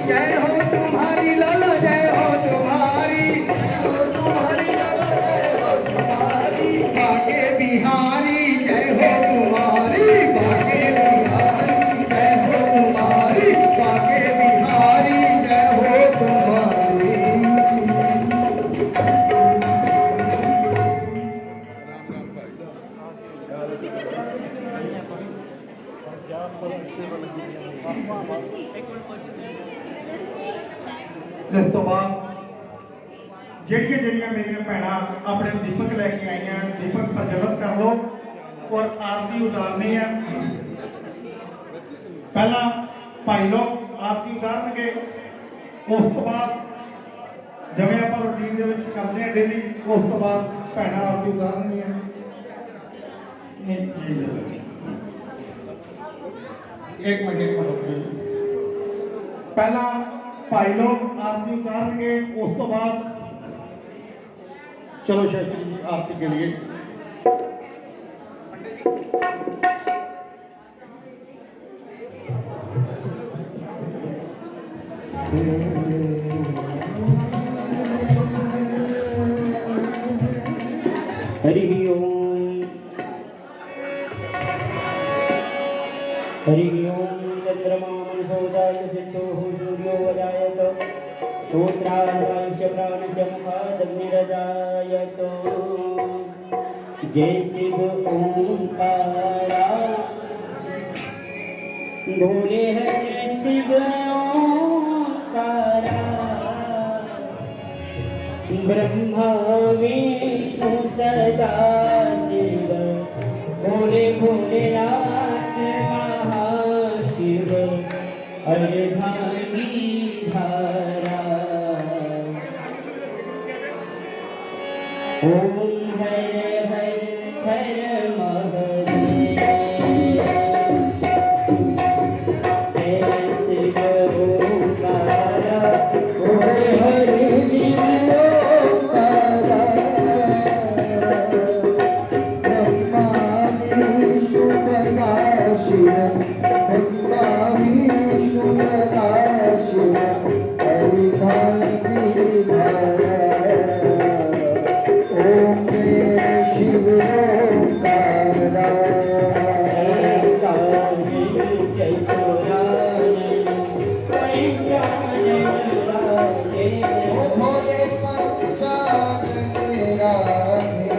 जय हो तुम्हारी लाला, जय हो तुम्हारी, जय हो तुम्हारी लाला, जय हो तुम्हारी। बागे बिहारी जय हो तुम्हारी, बागे बिहारी जय हो तुम्हारी, बागे बिहारी जय हो तुम्हारी। ਇਸ ਤੋਂ ਬਾਅਦ ਜਿਹੜੀਆਂ ਮੇਰੀਆਂ ਭੈਣਾਂ ਆਪਣੇ ਦੀਪਕ ਲੈ ਕੇ ਆਈਆਂ, ਦੀਪਕ ਪ੍ਰਜਵਲਿਤ ਕਰ ਲਓ ਔਰ ਆਰਤੀ ਉਤਾਰਨੀ ਹੈ। ਪਹਿਲਾਂ ਭਾਈ ਲੋਕ ਆਰਤੀ ਉਤਾਰਨਗੇ, ਉਸ ਤੋਂ ਬਾਅਦ ਜਿਵੇਂ ਆਪਾਂ ਰੂਟੀਨ ਦੇ ਵਿੱਚ ਕਰਦੇ ਹਾਂ ਡੇਲੀ, ਉਸ ਤੋਂ ਬਾਅਦ ਭੈਣਾਂ ਆਰਤੀ ਉਤਾਰਨਗੀਆਂ। एक मिनट पहला भाई लोग आरती उतारेंगे, उस तो बाद चलो शास्त्री जी आरती के लिए। हरि ओम, हरि ओम। चंद्रमा मनसोदाय सिद्धोः सूर्यो वजायत, श्रोत्राणश्च प्राणश्च मुखादग्निरजायत। जय शिव ओंकारा, भोले हरि शिव ओंकारा। ब्रह्मा विष्णु सदा शिव, भोले भोलेनाथ महाशिव। अर्धांगी धारा, ओम हर हर हर महादेव। शिव ओंकारा, हरे हरे शिव ओंकारा। ब्रह्मा विष्णु सदा शिव, ब्रह्मा विष्णु सदा शिव। हरिभांगी धारा, ओम शिव ओंकारा। भोले पंचानन राधे,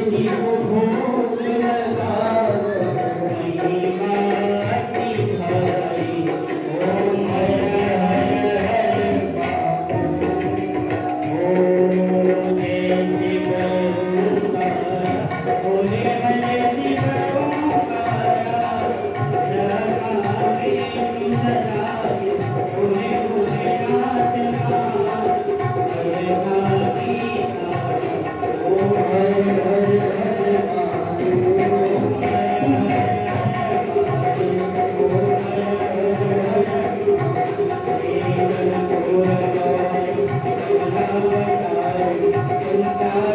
शिव भोग लगा सबकी माटी भरी ओम हर हर ओम जय शिव ओंकार बोले हरे शिव ओंकार जय बोले बोले नाथ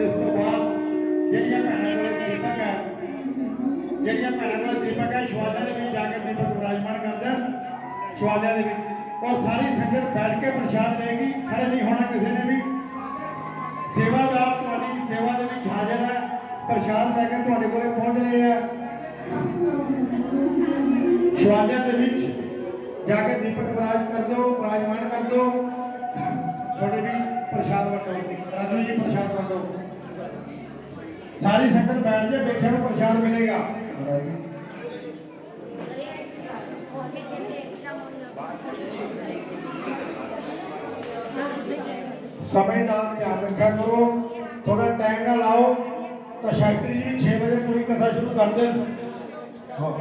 ਇਸ ਤੋਂ ਬਾਅਦ ਜਿਹੜੀਆਂ ਭੈਣਾਂ ਕੋਲ ਦੀਪਕ ਹੈ ਸ਼ਵਾਲਿਆਂ ਦੇ ਵਿੱਚ ਜਾ ਕੇ ਦੀਪਕ ਵਿਰਾਜਮਾਨ ਕਰਦੇ ਹਨ ਸ਼ਵਾਲਿਆਂ ਦੇ ਵਿੱਚ ਔਰ ਸਾਰੀ ਸੰਗਤ ਬੈਠ ਕੇ ਪ੍ਰਸ਼ਾਦ ਲਏਗੀ ਖੜੇ ਨਹੀਂ ਹੋਣਾ ਕਿਸੇ ਨੇ ਵੀ ਸੇਵਾਦਾਰ ਤੁਹਾਡੀ ਸੇਵਾ ਦੇ ਵਿੱਚ ਹਾਜ਼ਰ ਹੈ ਪ੍ਰਸ਼ਾਦ ਲੈ ਕੇ ਤੁਹਾਡੇ ਕੋਲੇ ਪਹੁੰਚ ਰਹੇ ਆ ਸ਼ਵਾਲਿਆਂ ਦੇ ਵਿੱਚ ਜਾ ਕੇ ਦੀਪਕ ਵਿਰਾਜਮਾਨ ਕਰ ਦਿਓ ਤੁਹਾਡੇ ਵੀ ਪ੍ਰਸ਼ਾਦ ਵੰਡੋ ਰਾਜੂ ਜੀ ਪ੍ਰਸ਼ਾਦ ਵੰਡੋ सारी संगत बैठ जाए बैठे में प्रसाद मिलेगा समय का ध्यान रखा करो थोड़ा टाइम ना लाओ तो शास्त्री जी 6 बजे पूरी कथा शुरू कर दे हाँ।